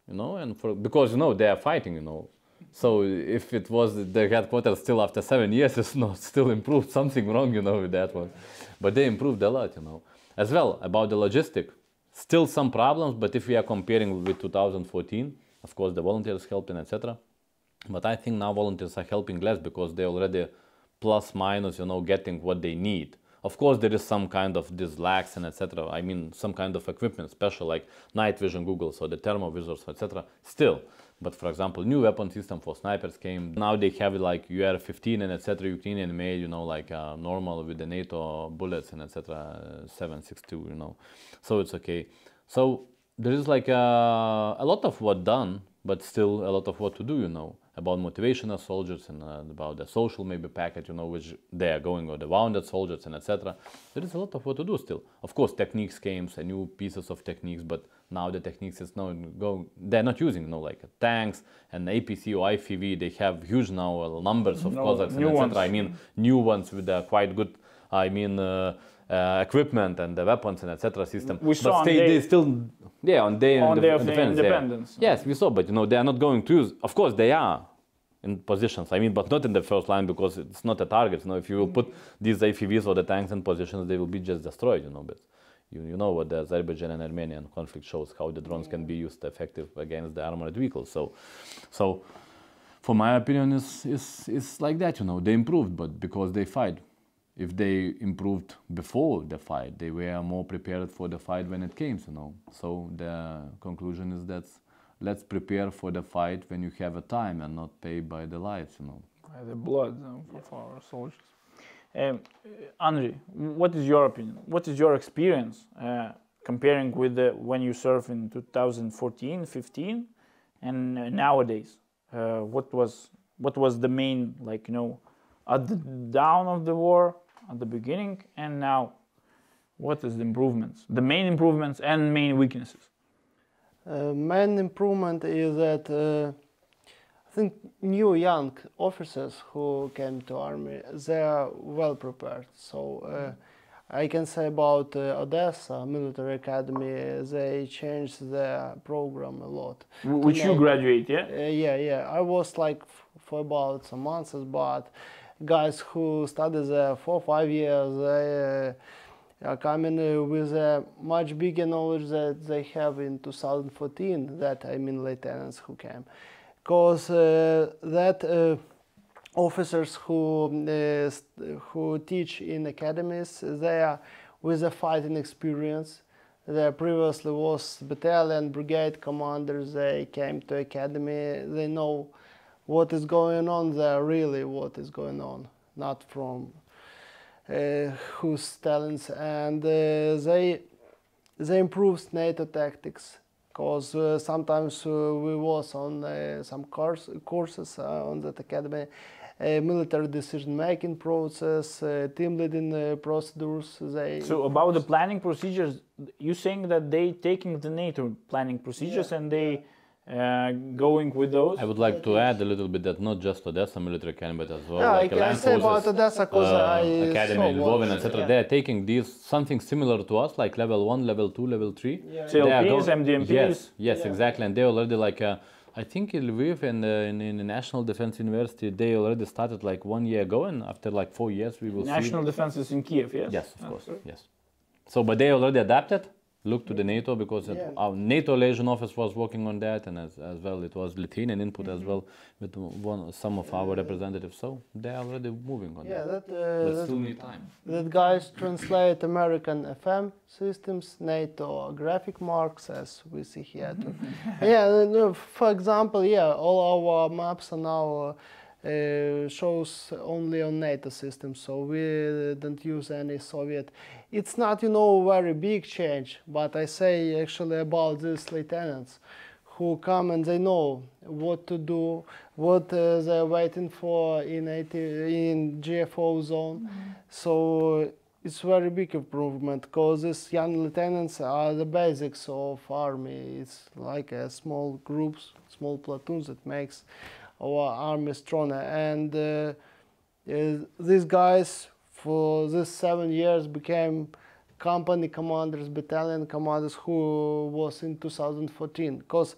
and because, they are fighting, So if it was the headquarters still after 7 years, it's not still improved, something wrong, with that one. But they improved a lot, As well, about the logistic. Still some problems, but if we are comparing with 2014, of course the volunteers helping, etc. But I think now volunteers are helping less because they already plus minus, getting what they need. Of course, there is some kind of these lacks and etc. Some kind of equipment, special like night vision goggles or the thermovisors, etc. Still, but for example, new weapon system for snipers came. Now they have like UR-15 and etc. Ukrainian made, normal with the NATO bullets and etc. 7.62, So it's okay. So there is like a lot of what done, but still a lot of what to do, about motivational soldiers and about the social maybe package, which they are going, or the wounded soldiers and etc. There is a lot of what to do still. Of course, techniques came, new pieces of techniques, but now the techniques is now they're not using, like tanks and APC or IFV. They have huge now numbers of Cossacks and etc. New ones with quite good, equipment and the weapons and etc. system. We saw they still, on day of independence. Yes, we saw, but they are not going to use. Of course, they are in positions. But not in the first line because it's not a target. If you will put these AFVs or the tanks in positions, they will be just destroyed. But you know what the Azerbaijan and Armenian conflict shows, how the drones can be used effective against the armored vehicles. So, for my opinion, is like that. They improved, but because they fight. If they improved before the fight, they were more prepared for the fight when it came, So the conclusion is that let's prepare for the fight when you have a time and not pay by the lives, By the blood of our soldiers. Andriy, what is your opinion? What is your experience comparing with when you served in 2014, 15, and nowadays? What was the main, at the down of the war, at the beginning, and now? What is the improvements? The main improvements and main weaknesses? Main improvement is that I think new young officers who came to army, they are well prepared. So I can say about Odessa Military Academy, they changed the program a lot. Which you graduate, yeah? Yeah. I was like for about some months, but guys who study there for 5 years, they are coming with a much bigger knowledge that they have in 2014, that I mean lieutenants who came. Because officers who teach in academies, they are with a fighting experience. They previously was battalion, brigade commanders. They came to academy. They know what is going on there, really what is going on, not from who's talents. And they improved NATO tactics. Because sometimes we was on some courses on that academy, military decision-making process, team leading procedures. So about the planning procedures, you saying that they taking the NATO planning procedures and they going with those? I would like to add a little bit that not just Odessa Military Academy, but as well Yeah, like I can say about Odessa because Academy, saw Lvovin, what- etc. They are taking these something similar to us, like level 1, level 2, level 3. CLPs, MDMPs? Yes, exactly. And they already like, I think in Lviv and in the National Defense University, they already started like 1 year ago, and after like 4 years we will National see. Defense is in Kiev, yes? Yes, of course, yes. So, but they already adapted. Look to the NATO because our NATO liaison office was working on that, and as well it was Lithuanian input as well with some of our representatives. So they are already moving on that. But still need time. That guys translate American FM systems, NATO graphic marks, as we see here too. For example, all our maps are now shows only on NATO systems, so we don't use any Soviet. It's not, very big change, but I say actually about these lieutenants who come and they know what to do, what they're waiting for in GFO zone. So it's very big improvement because these young lieutenants are the basics of army. It's like a small groups, small platoons that makes our army stronger. And these guys for these 7 years became company commanders, battalion commanders who was in 2014. Because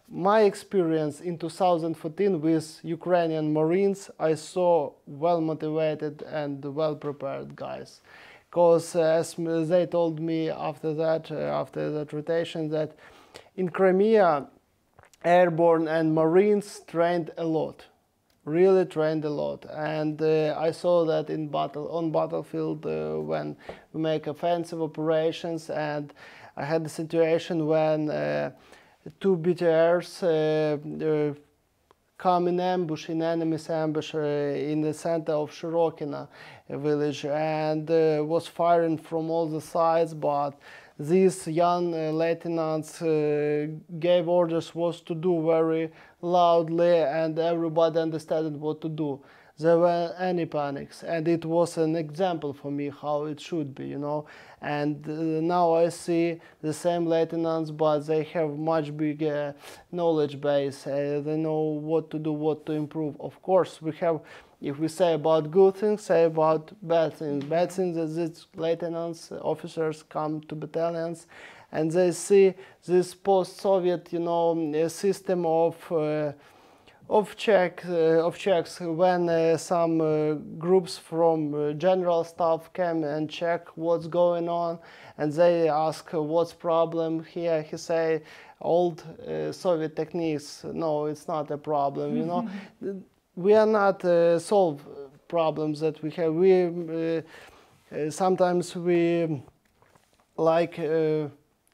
my experience in 2014 with Ukrainian Marines, I saw well-motivated and well-prepared guys. Because as they told me after that rotation, that in Crimea, airborne and Marines trained a lot, really trained a lot. And I saw that on battlefield when we make offensive operations, and I had the situation when 2 BTRs come in enemy's ambush in the center of Shirokina village, and was firing from all the sides, but these young lieutenants gave orders what to do very loudly, and everybody understood what to do. There were any panics, and it was an example for me how it should be, And now I see the same lieutenants, but they have much bigger knowledge base. They know what to do, what to improve. Of course, we have. If we say about good things, say about bad things. Bad things is that lieutenants, officers come to battalions, and they see this post-Soviet, system of checks when some groups from general staff came and check what's going on, and they ask what's problem here. He say old Soviet techniques. No, it's not a problem. We are not solve problems that we have. We sometimes we like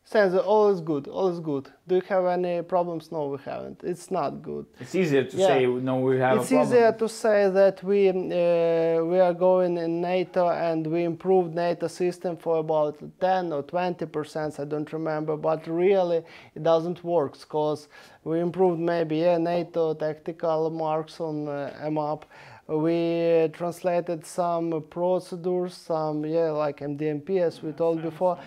say that all is good, all is good. Do you have any problems? No, we haven't. It's not good. It's easier to say no, we have. It's easier to say that we are going in NATO and we improved NATO system for about 10 or 20%. I don't remember, but really it doesn't work because we improved maybe NATO tactical marks on a map. We translated some procedures, some like MDMP as we told before.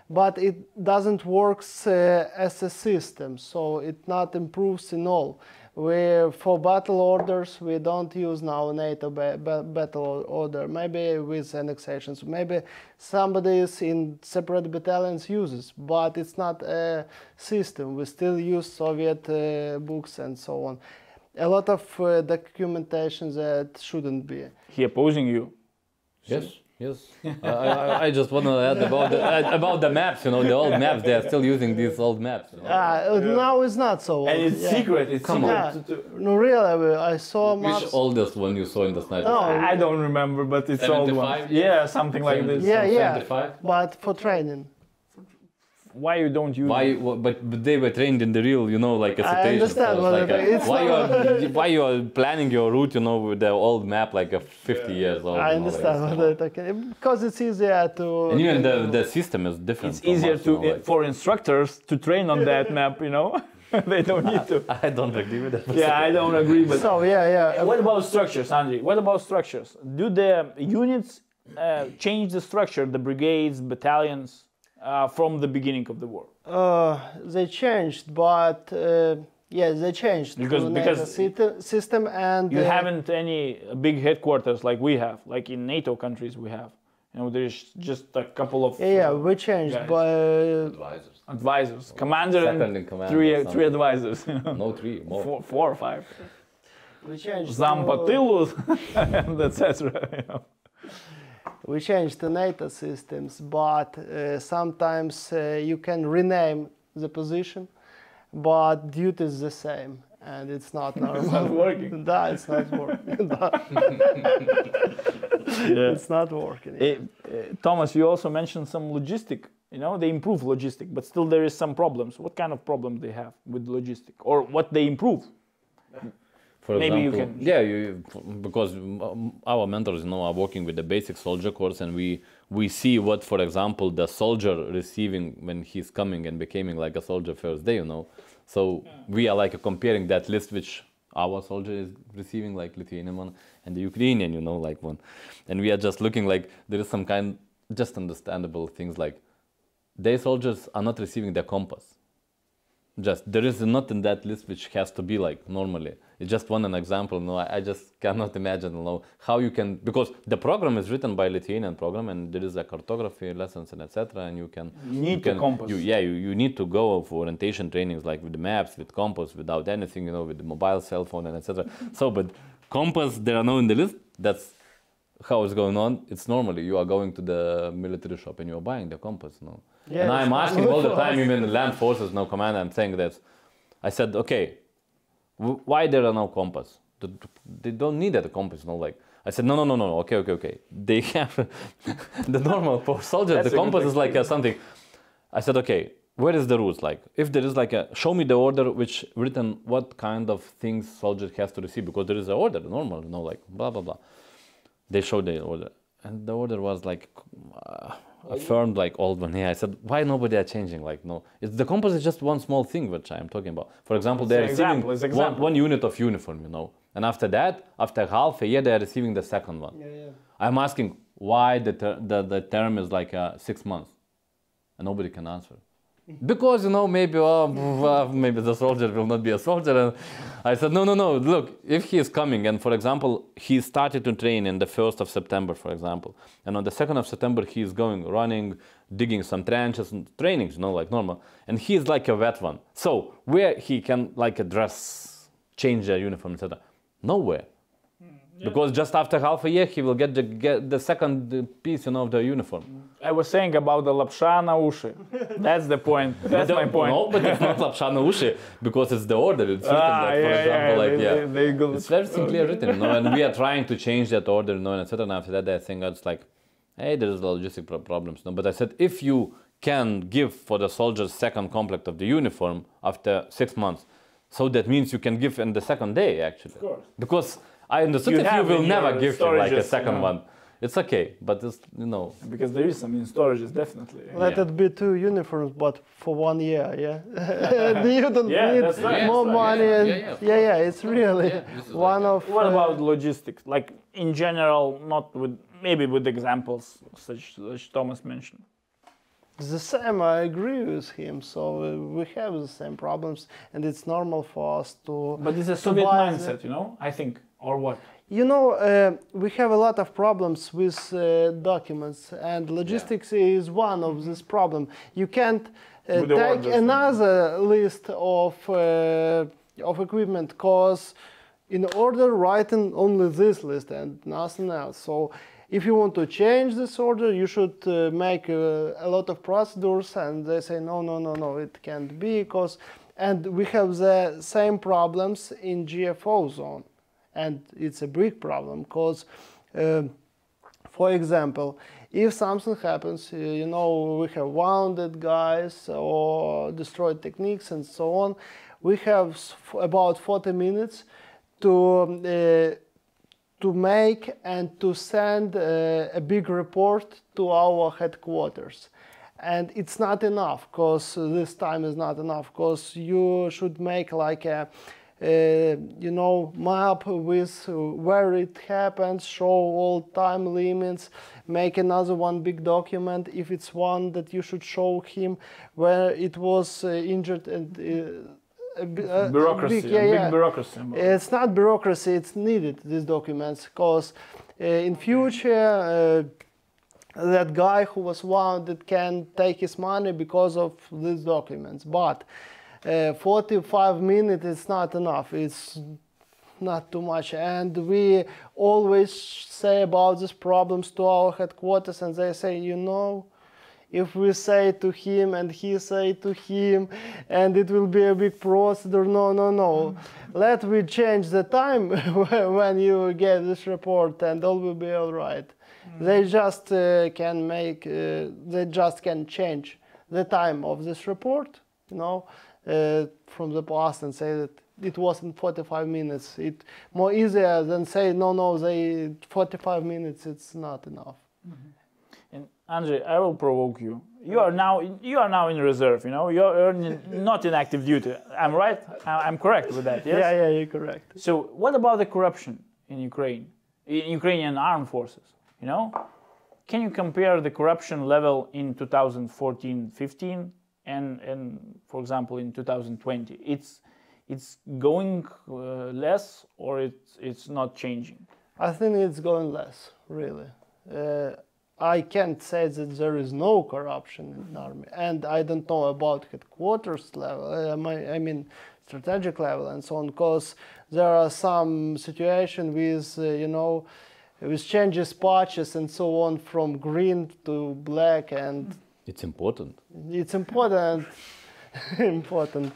But it doesn't work as a system, so it not improves in all. For battle orders, we don't use now NATO battle order. Maybe with annexations, maybe somebody is in separate battalions uses, but it's not a system. We still use Soviet books and so on. A lot of documentation that shouldn't be. He opposing you. Yes, yes. I just want to add about the maps, you know, the old maps, they are still using these old maps. You know? Now it's not so old. And it's secret. It's Come secret. on. No, really, I saw maps. Which oldest one you saw in the sniper? No, I don't remember, but it's old 75 one. years? Yeah, something like this. Yeah, yeah, 75? but for training. Why you don't use Why? it? But they were trained in the real, you know, like a I situation. understand, So but it's like it's why you are planning your route, you know, with the old map, like a 50 years old. I you know, like, understand what they're talking, because it's easier to. And even the system is different. It's from easier us, you know, like- for instructors to train on that map, you know? They don't need to. I don't agree with that. Yeah, I don't agree, but... So yeah. What about structures, Andrei? What about structures? Do the units change the structure, the brigades, battalions, from the beginning of the war? They changed, but yeah, they changed Because- to because NATO system and You haven't any big headquarters like we have, like in NATO countries we have. You know, there's just a couple of yeah, we changed, guys. but Advisors. advisors, commander Second in and command three or three advisors. You know? No, three, more. Four or five. we changed. Zam to- по тылу, and etc. You know? We changed the NATO systems, but sometimes you can rename the position, but duty is the same, and it's not normal. It's not working. Da, it's not working. Da. It's not working. Thomas, you also mentioned some logistic. You know, they improve logistic, but still there is some problems. What kind of problems they have with logistic, or what they improve? For Maybe you example, can- yeah, because our mentors, you know, are working with the basic soldier course, and we see what, for example, the soldier receiving when he's coming and becoming like a soldier first day, you know. So we are like comparing that list which our soldier is receiving, like Lithuanian one, and the Ukrainian, you know, like one, and we are just looking like there is some kind just understandable things like their soldiers are not receiving their compass. Just there is not in that list which has to be like normally. It's just one an example. No, I just cannot imagine, you know, how you can, because the program is written by Lithuanian program and there is a cartography lessons and etc. And you can Need the compass. You need to go for orientation trainings like with the maps, with compass, without anything, you know, with the mobile cell phone and etc. So, but compass there are no in the list. That's how it's going on. It's normally you are going to the military shop and you are buying the compass, you know. Yeah, And it's I'm not asking all the for us. time, even the land forces, no command, I'm saying that. I said, okay, why there are no compass? They don't need that compass, no, like. I said, no, okay. They have the normal for soldiers, That's the a good compass is like something. I said, okay, where is the rules? Like, if there is like a, show me the order which written what kind of things soldier has to receive, because there is an order, normal, you know, like blah, blah, blah. They showed the order. And the order was like affirmed like old one. Yeah, I said, why nobody are changing? Like, no, it's the compass is just one small thing which I'm talking about. For example, they're receiving one unit of uniform, you know, and after that, after half a year, they are receiving the second one. Yeah. I'm asking why the term is like 6 months, and nobody can answer. Because, you know, maybe maybe the soldier will not be a soldier. And I said, no. Look, if he is coming, and for example, he started to train in the 1st of September, for example, and on the 2nd of September, he is going, running, digging some trenches and trainings, you know, like normal. And he is like a vet one. So where he can like dress, change their uniform, etc. Nowhere. Because just after half a year, he will get the second piece, you know, of the uniform. I was saying about the lapsha na uši. That's the point. That's my point. No, but it's not lapsha na uši, because it's the order. It's written that, for example, they go. it's very simply written, you know, and we are trying to change that order, you know, and etc. And after that, I think it's like, hey, there is logistic problems. No, but I said, if you can give for the soldiers second complete of the uniform after 6 months, so that means you can give in the second day, actually. Of course. Because I understood You if you have will in never your give him like a storages, second you know. one. It's okay, but it's, you know. Because there is some in storages, definitely. Let it be 2 uniforms, but for 1 year, yeah. You don't Yeah, need that's right. more Yes, money. yeah, And yeah, it's really Yeah, this is one like of. What about logistics? Like in general, not with maybe with examples such as Thomas mentioned. The same, I agree with him. So we have the same problems, and it's normal for us to. But it's a Soviet buy mindset, you know, I think, or what? You know, we have a lot of problems with documents, and logistics is one of this problem. You can't With the take orders. another list of equipment, because in order writing only this list and nothing else. So if you want to change this order, you should make a lot of procedures, and they say no, it can't be, because, and we have the same problems in GFO zone. And it's a big problem, because, for example, if something happens, you know, we have wounded guys or destroyed techniques and so on, we have about 40 minutes to make and to send a big report to our headquarters. And it's not enough, because this time is not enough, because you should make like a you know, map with where it happens, show all time limits, make another one big document if it's one that you should show him where it was injured, and Bureaucracy, big bureaucracy. It's not bureaucracy, it's needed, these documents, because in future that guy who was wounded can take his money because of these documents, but 45 minutes is not enough, it's not too much, and we always say about these problems to our headquarters, and they say, you know, if we say to him and he say to him, and it will be a big procedure, no, let me change the time when you get this report, and all will be all right. They just can make, they just can change the time of this report, you know, from the past, and say that it wasn't 45 minutes. It more easier than say no, they 45 minutes. It's not enough. And Andrei, I will provoke you. You are now in reserve. You know, you're not in active duty. I'm right. I'm correct with that. Yes. Yeah, you're correct. So what about the corruption in Ukraine, in Ukrainian armed forces? You know, can you compare the corruption level in 2014-15 and for example in 2020? It's going less, or it's not changing? I think it's going less, really. I can't say that there is no corruption in the army, and I don't know about headquarters level, I mean strategic level and so on, because there are some situations with, you know, with changes patches and so on from green to black, and It's important. it's important. important.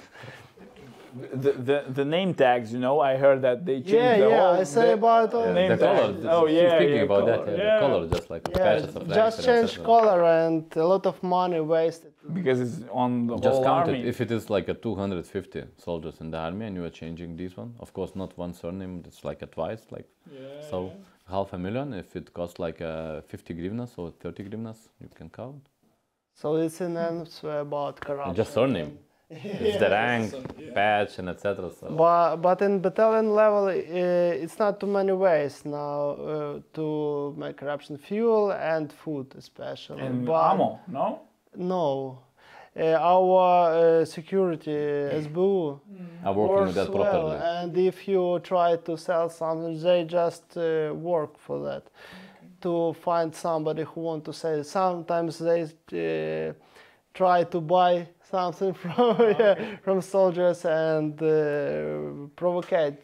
The name tags, you know, I heard that they changed the whole. I say about all name The color. tags. Oh yeah, Speaking yeah, about color. that, Yeah. the color, just like patches of just flags, change etc. color, and a lot of money wasted. Because it's on the Just whole count army. it. If it is like a 250 soldiers in the army and you are changing this one, of course not one surname, it's like a twice, like so 500,000. If it costs like 50 grivnas or 30 grivnas, you can count. So it's an answer about corruption. And just surname. It's the rank, patch, and etc. So But in battalion level, it's not too many ways now to make corruption. Fuel and food, especially. And But ammo, no? no, our security SBU I'm working works with that well, properly. and if you try to sell something, they just work for that. To find somebody who want to sell. Sometimes they try to buy something from from soldiers and provocate,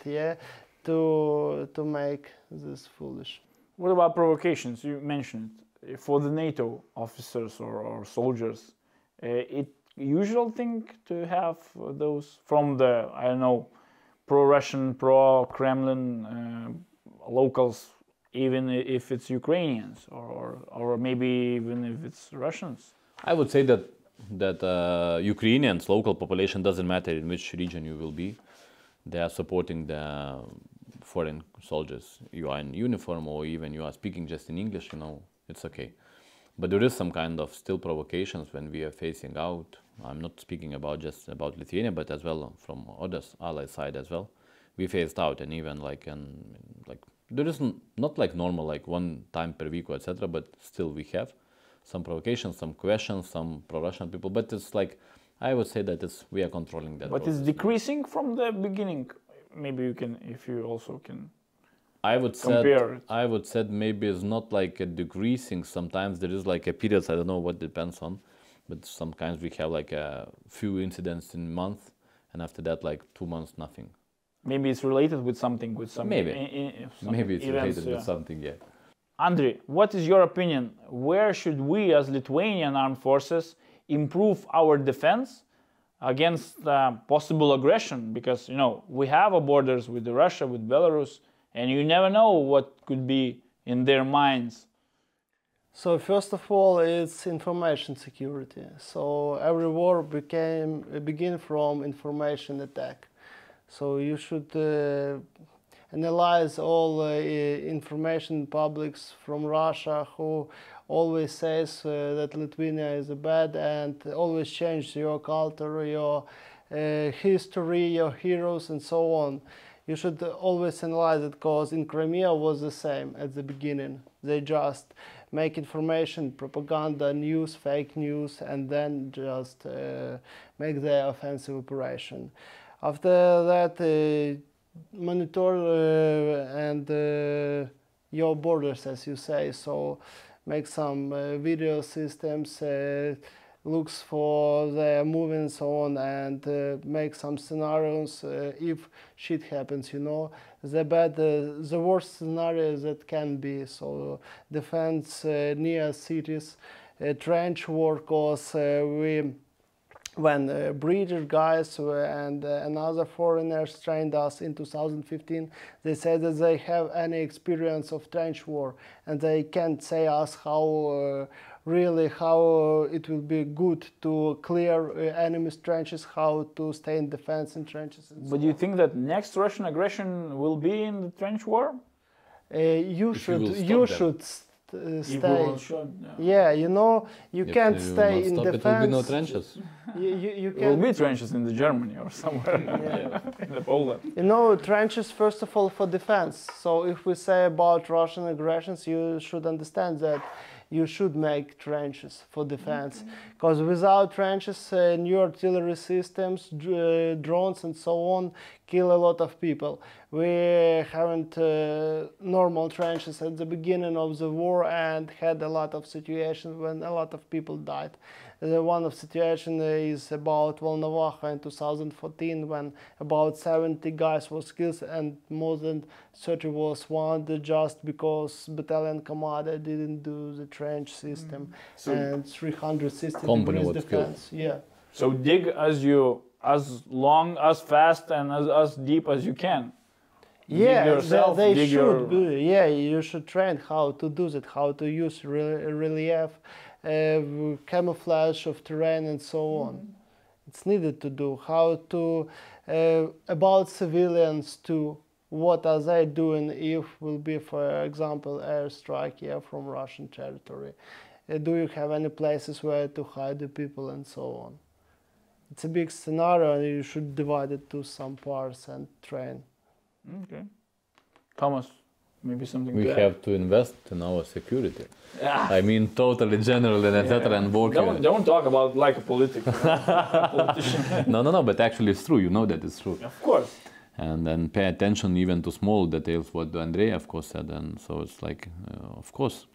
to make this foolish. What about provocations? You mentioned for the NATO officers or soldiers. It usual thing to have those from the, I don't know, pro-Russian, pro-Kremlin locals, even if it's Ukrainians or maybe even if it's Russians. I would say that Ukrainians, local population, doesn't matter in which region you will be. They are supporting the foreign soldiers. You are in uniform or even you are speaking just in English, you know, it's okay. But there is some kind of still provocations when we are facing out. I'm not speaking about just about Lithuania, but as well from others, ally side as well. We faced out, and even like there is not like normal, like one time per week or etc. But still we have. some provocations, some questions, some pro-Russian people, but it's like, I would say that we are controlling that. But process. it's decreasing from the beginning. Maybe you can, if you also can. I would say maybe it's not like a decreasing. Sometimes there is like a period, I don't know what depends on, but sometimes we have like a few incidents in a month, and after that like 2 months nothing. Maybe it's related with something, maybe it's events, related with something, yeah. Andriy, what is your opinion? Where should we as Lithuanian armed forces improve our defense against possible aggression? Because, you know, we have a borders with Russia, with Belarus, and you never know what could be in their minds. So first of all, it's information security. So every war begin from information attack. So you should analyze all information publics from Russia who always says that Lithuania is bad and always change your culture, your history, your heroes and so on. You should always analyze it, because in Crimea was the same at the beginning. They just make information, propaganda, news, fake news, and then just make their offensive operation. After that, monitor your borders, as you say. So make some video systems, looks for their movement and so on, and make some scenarios if shit happens, you know. The worst scenario that can be. So defense near cities, trench war, cause when British guys and other foreigners trained us in 2015, they said that they have any experience of trench war, and they can't say us how it will be good to clear enemy's trenches, how to stay in defense in trenches. But do you think that next Russian aggression will be in the trench war? You should stay. Yeah, you know, you can't stay in defense. It will be no trenches. There will be trenches in the Germany or somewhere in the Poland. You know, trenches first of all for defense. So if we say about Russian aggressions, you should understand that you should make trenches for defense, because without trenches, new artillery systems, drones and so on kill a lot of people. We haven't normal trenches at the beginning of the war and had a lot of situations when a lot of people died. One of situation is about Volnovakha in 2014, when about 70 guys was killed and more than 30 was wounded just because battalion commander didn't do the trench system, and 360 degrees defense. Yeah. So dig as long, as fast, and as deep as you can. Yeah, they should. Yeah, you should train how to do that, how to use relief, camouflage of terrain and so on. It's needed to do. How to about civilians too. What are they doing if will be, for example, airstrike from Russian territory? Do you have any places where to hide the people and so on? It's a big scenario, and you should divide it to some parts and train. Okay. Thomas, maybe something we have to invest in our security. I mean, totally general and etc. and working. Don't talk about like a politician. No, but actually it's true. You know that it's true. Of course. And then pay attention even to small details, what Andrei of course said. And so it's like, of course,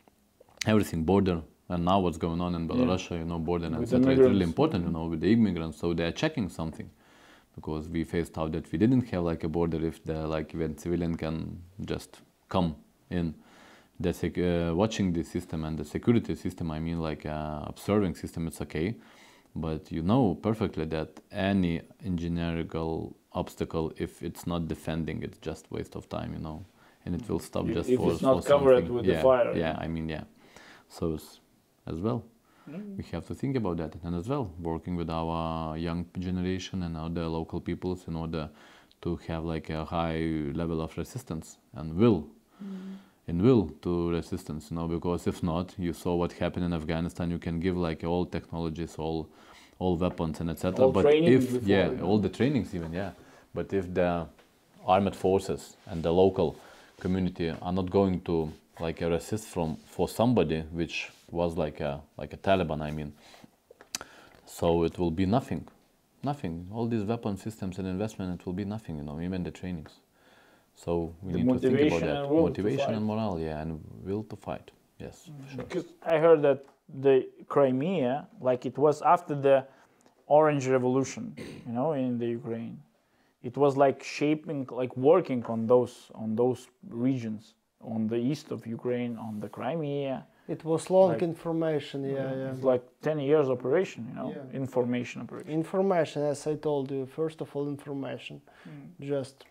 everything border. And now what's going on in Belarus, you know, border and etc. It's really important, you know, with the immigrants. So they're checking something. Because we faced out that we didn't have like a border if the like even civilian can just come in. Watching the system and the security system, I mean like observing system, it's okay. But you know perfectly that any engineering obstacle, if it's not defending, it's just waste of time, you know. And it will stop just if for it's not covered with the fire. Yeah, I mean, yeah. So it's, as well. We have to think about that, and as well working with our young generation and other local peoples in order to have like a high level of resistance and will to resistance, you know, because if not, you saw what happened in Afghanistan. You can give like all technologies, all weapons and etc. But if all the trainings even, but if the armed forces and the local community are not going to like a resist for somebody, which was like a Taliban, I mean. So it will be nothing. All these weapon systems and investment, it will be nothing, even the trainings. So we need to think about that. Motivation and morale, yeah, and will to fight. Yes, sure. Because I heard that the Crimea, like it was after the Orange Revolution, in the Ukraine. It was like shaping, like working on those regions, on the east of Ukraine, on the Crimea. It was long information, yeah. It's like 10 years operation, Yeah. information operation. Information, as I told you, first of all, information. Just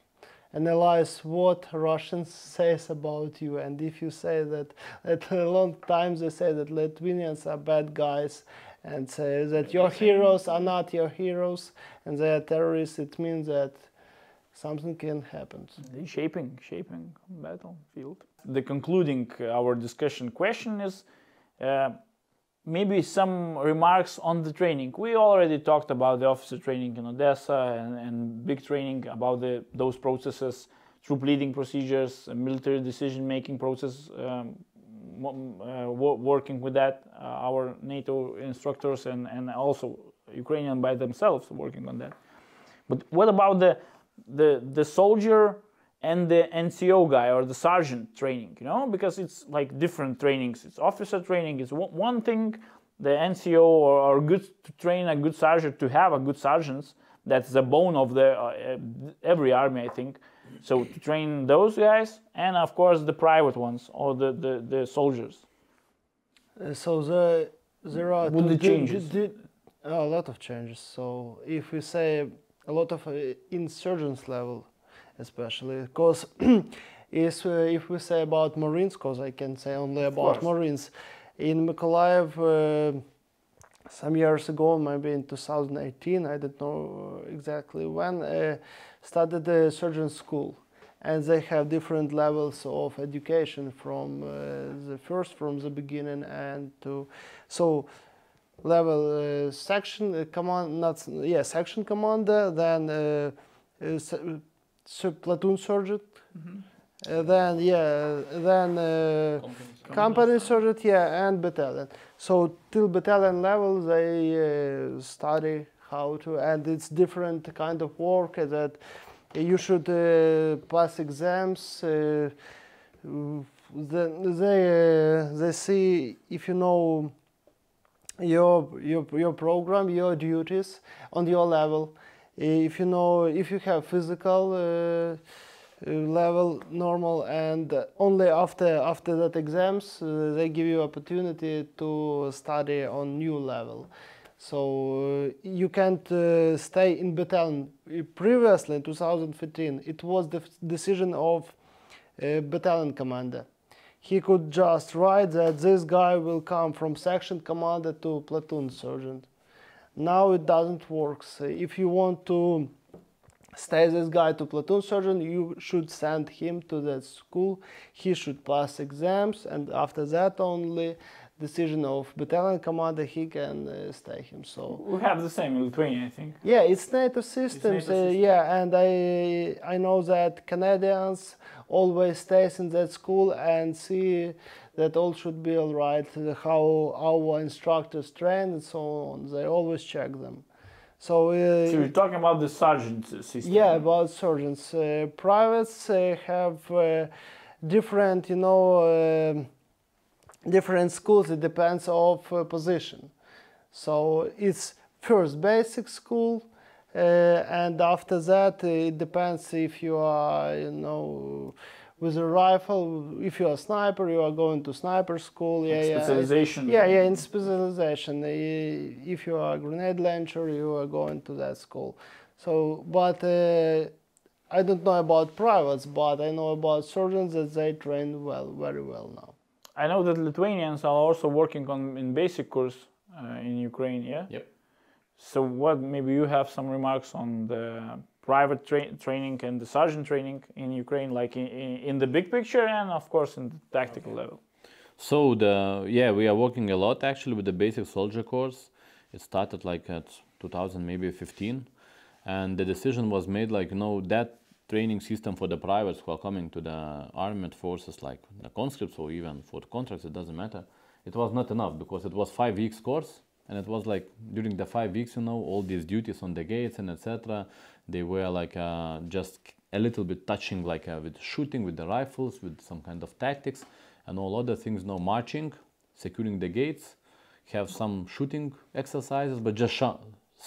analyze what Russians says about you, and if you say that at a long time they say that Lithuanians are bad guys, and say that your heroes are not your heroes, and they are terrorists, it means that something can happen. Shaping battlefield. The concluding our discussion question is maybe some remarks on the training. We already talked about the officer training in Odessa and big training about those processes, troop leading procedures, military decision-making process, working with that, our NATO instructors and also Ukrainian by themselves working on that. But what about the soldier and the NCO guy or the sergeant training, because it's like different trainings. It's officer training. It's one thing, the NCO or good to train a good sergeant, to have a good sergeants. That's the bone of every army, I think. So to train those guys, and of course the private ones or the soldiers. So there are changes. A lot of changes. So if we say a lot of insurgents level, especially, because if we say about Marines, because I can say only about Marines, in Mykolaiv some years ago, maybe in 2018, I don't know exactly when, started the sergeant school, and they have different levels of education from the beginning and to level section section commander, then platoon sergeant, then company sergeant, and battalion. So till battalion level they study how to, and it's different kind of work that you should pass exams. They see if you know your program, your duties on your level. If you have physical level normal, and only after that exams they give you opportunity to study on new level. So you can't stay in battalion. Previously in 2015 it was the decision of battalion commander. He could just write that this guy will come from section commander to platoon sergeant. Now it doesn't work. So if you want to stay this guy to platoon sergeant, you should send him to that school. He should pass exams, and after that only decision of battalion commander he can stay him. So we have the same in Lithuania, I think. Yeah, it's NATO systems. Yeah, and I know that Canadians always stays in that school and see that all should be all right, how our instructors train and so on. They always check them. So you're talking about the sergeant system? Yeah, about sergeants. Privates have different, different schools. It depends of position. So it's first basic school, and after that it depends if you are, with a rifle. If you are a sniper, you are going to sniper school. Specialization. In specialization. If you are a grenade launcher, you are going to that school. So, but I don't know about privates, but I know about sergeants that they train very well now. I know that Lithuanians are also working in basic course in Ukraine. Yeah. Yep. So maybe you have some remarks on the private training and the sergeant training in Ukraine, like in the big picture and of course in the tactical level. So we are working a lot actually with the basic soldier course. It started like at 2015, and the decision was made that training system for the privates who are coming to the armed forces, like the conscripts or even for the contracts, it doesn't matter. It was not enough because it was 5 weeks course, and it was like during the 5 weeks, you know, all these duties on the gates and etc. They were like just a little bit touching, like with shooting with the rifles, with some kind of tactics and all other things. No marching, securing the gates, have some shooting exercises, but just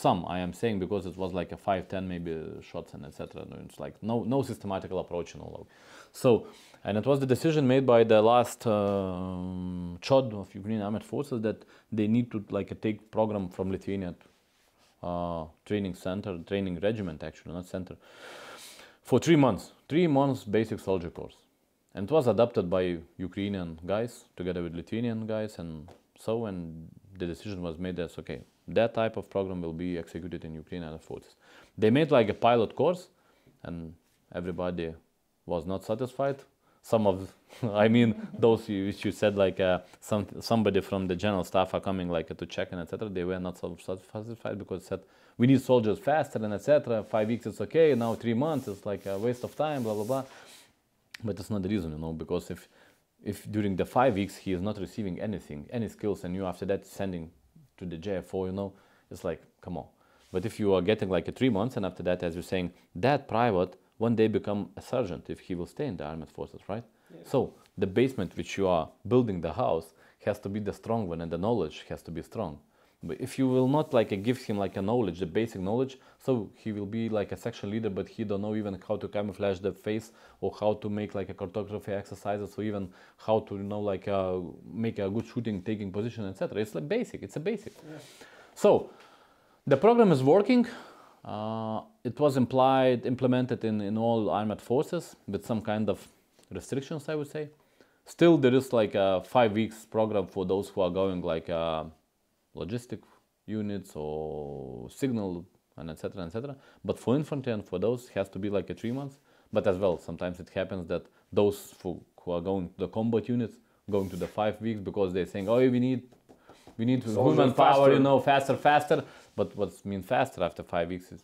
some, I am saying, because it was like a 5-10 maybe shots and etc. It's like no systematical approach and all. So, and it was the decision made by the last CHOD of Ukrainian Armed Forces that they need to like take program from Lithuania training center, training regiment actually, not center, for 3 months. 3 months basic soldier course. And it was adopted by Ukrainian guys together with Lithuanian guys, and the decision was made that, okay, that type of program will be executed in Ukrainian Armed Forces. They made like a pilot course, and everybody was not satisfied. Some of, I mean, those which you said, like somebody from the general staff are coming like to check and etc. They were not so satisfied because said we need soldiers faster and etc. 5 weeks is okay. Now 3 months is like a waste of time. Blah blah blah. But it's not the reason, you know, because if during the 5 weeks he is not receiving anything, any skills, and you after that sending to the JFO, you know, it's like, come on. But if you are getting like a 3 months, and after that, as you're saying, that private one day become a sergeant if he will stay in the armed forces, right? Yeah. So the basement which you are building the house has to be the strong one, and the knowledge has to be strong. But if you will not like give him like a knowledge, the basic knowledge, so he will be like a section leader, but he don't know even how to camouflage the face, or how to make like a cartography exercises, or even how to, you know, like make a good shooting, taking position, etc. It's like basic. It's a basic. Yeah. So the program is working. It was implemented in all armed forces with some kind of restrictions, I would say. Still, there is like a 5 weeks program for those who are going like logistic units or signal and etc. etc. But for infantry and for those, it has to be like a 3 months. But as well, sometimes it happens that those who are going to the combat units going to the 5 weeks because they're saying, oh, we need human power, you know, faster. But what's mean faster after 5 weeks is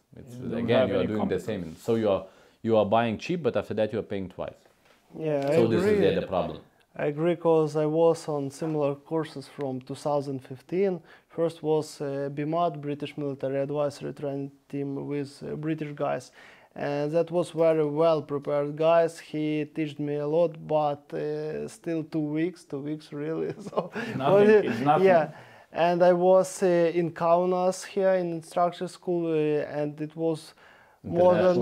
again you are doing the same. So you are buying cheap, but after that you are paying twice. Yeah, so this is the problem. I agree, because I was on similar courses from 2015. First was BMAT, British Military Advisory Training Team, with British guys. And that was very well prepared guys. He taught me a lot, but still 2 weeks really. So it's nothing. Yeah. And I was in Kaunas here in instructor school, and it was more than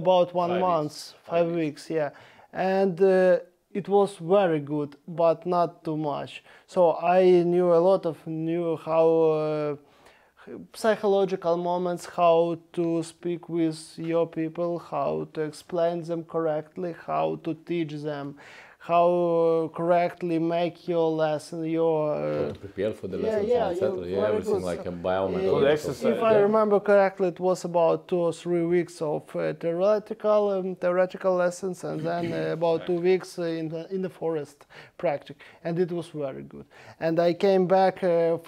about 1 month, 5 weeks, yeah. And it was very good, but not too much. So I knew a lot of how psychological moments, how to speak with your people, how to explain them correctly, how to teach them, how correctly make your lesson, how to prepare for the lessons, etc. Yeah, everything like a biomedical. If I remember correctly, it was about 2 or 3 weeks of theoretical lessons, and then about 2 weeks in the forest practice, and it was very good. And I came back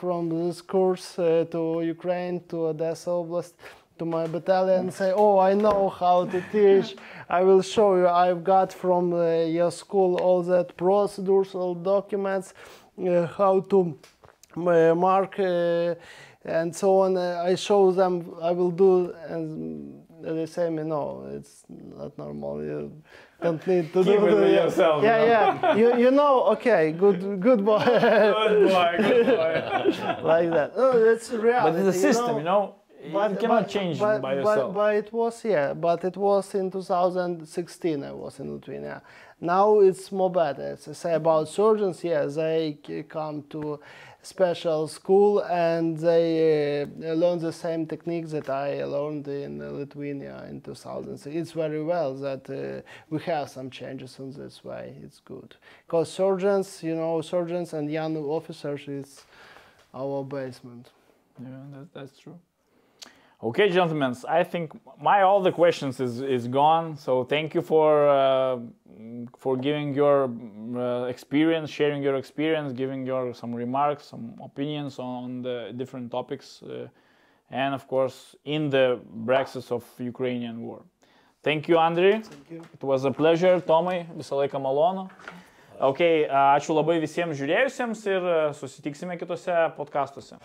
from this course to Ukraine, to Odessa Oblast, to my battalion, and say, oh, I know how to teach. I will show you. I've got from your school all that procedures, all documents, how to mark and so on. I show them. I will do, and they say me, no, it's not normal. You don't need to Keep do it yourself. Yeah. You know. Okay, good boy. Good boy. Like that. No, that's reality. But it's a system, you know. You cannot change it by yourself. But it was in 2016 I was in Lithuania. Now it's more better. As I say about surgeons, they come to special school and they learn the same techniques that I learned in Lithuania in 2006. It's very well that we have some changes in this way. It's good. Because surgeons, surgeons and young officers is our basement. Yeah, that's true. Okay, gentlemen, I think all the questions is gone. So thank you for giving your experience, sharing your experience, giving some remarks, some opinions on the different topics, and of course in the practice of Ukrainian war. Thank you, Andriui. It was a pleasure, Tomai, visą laiką malonu. Ok, ačiū labai visiems žiūrėjusiems ir susitiksime kitose podcastuose.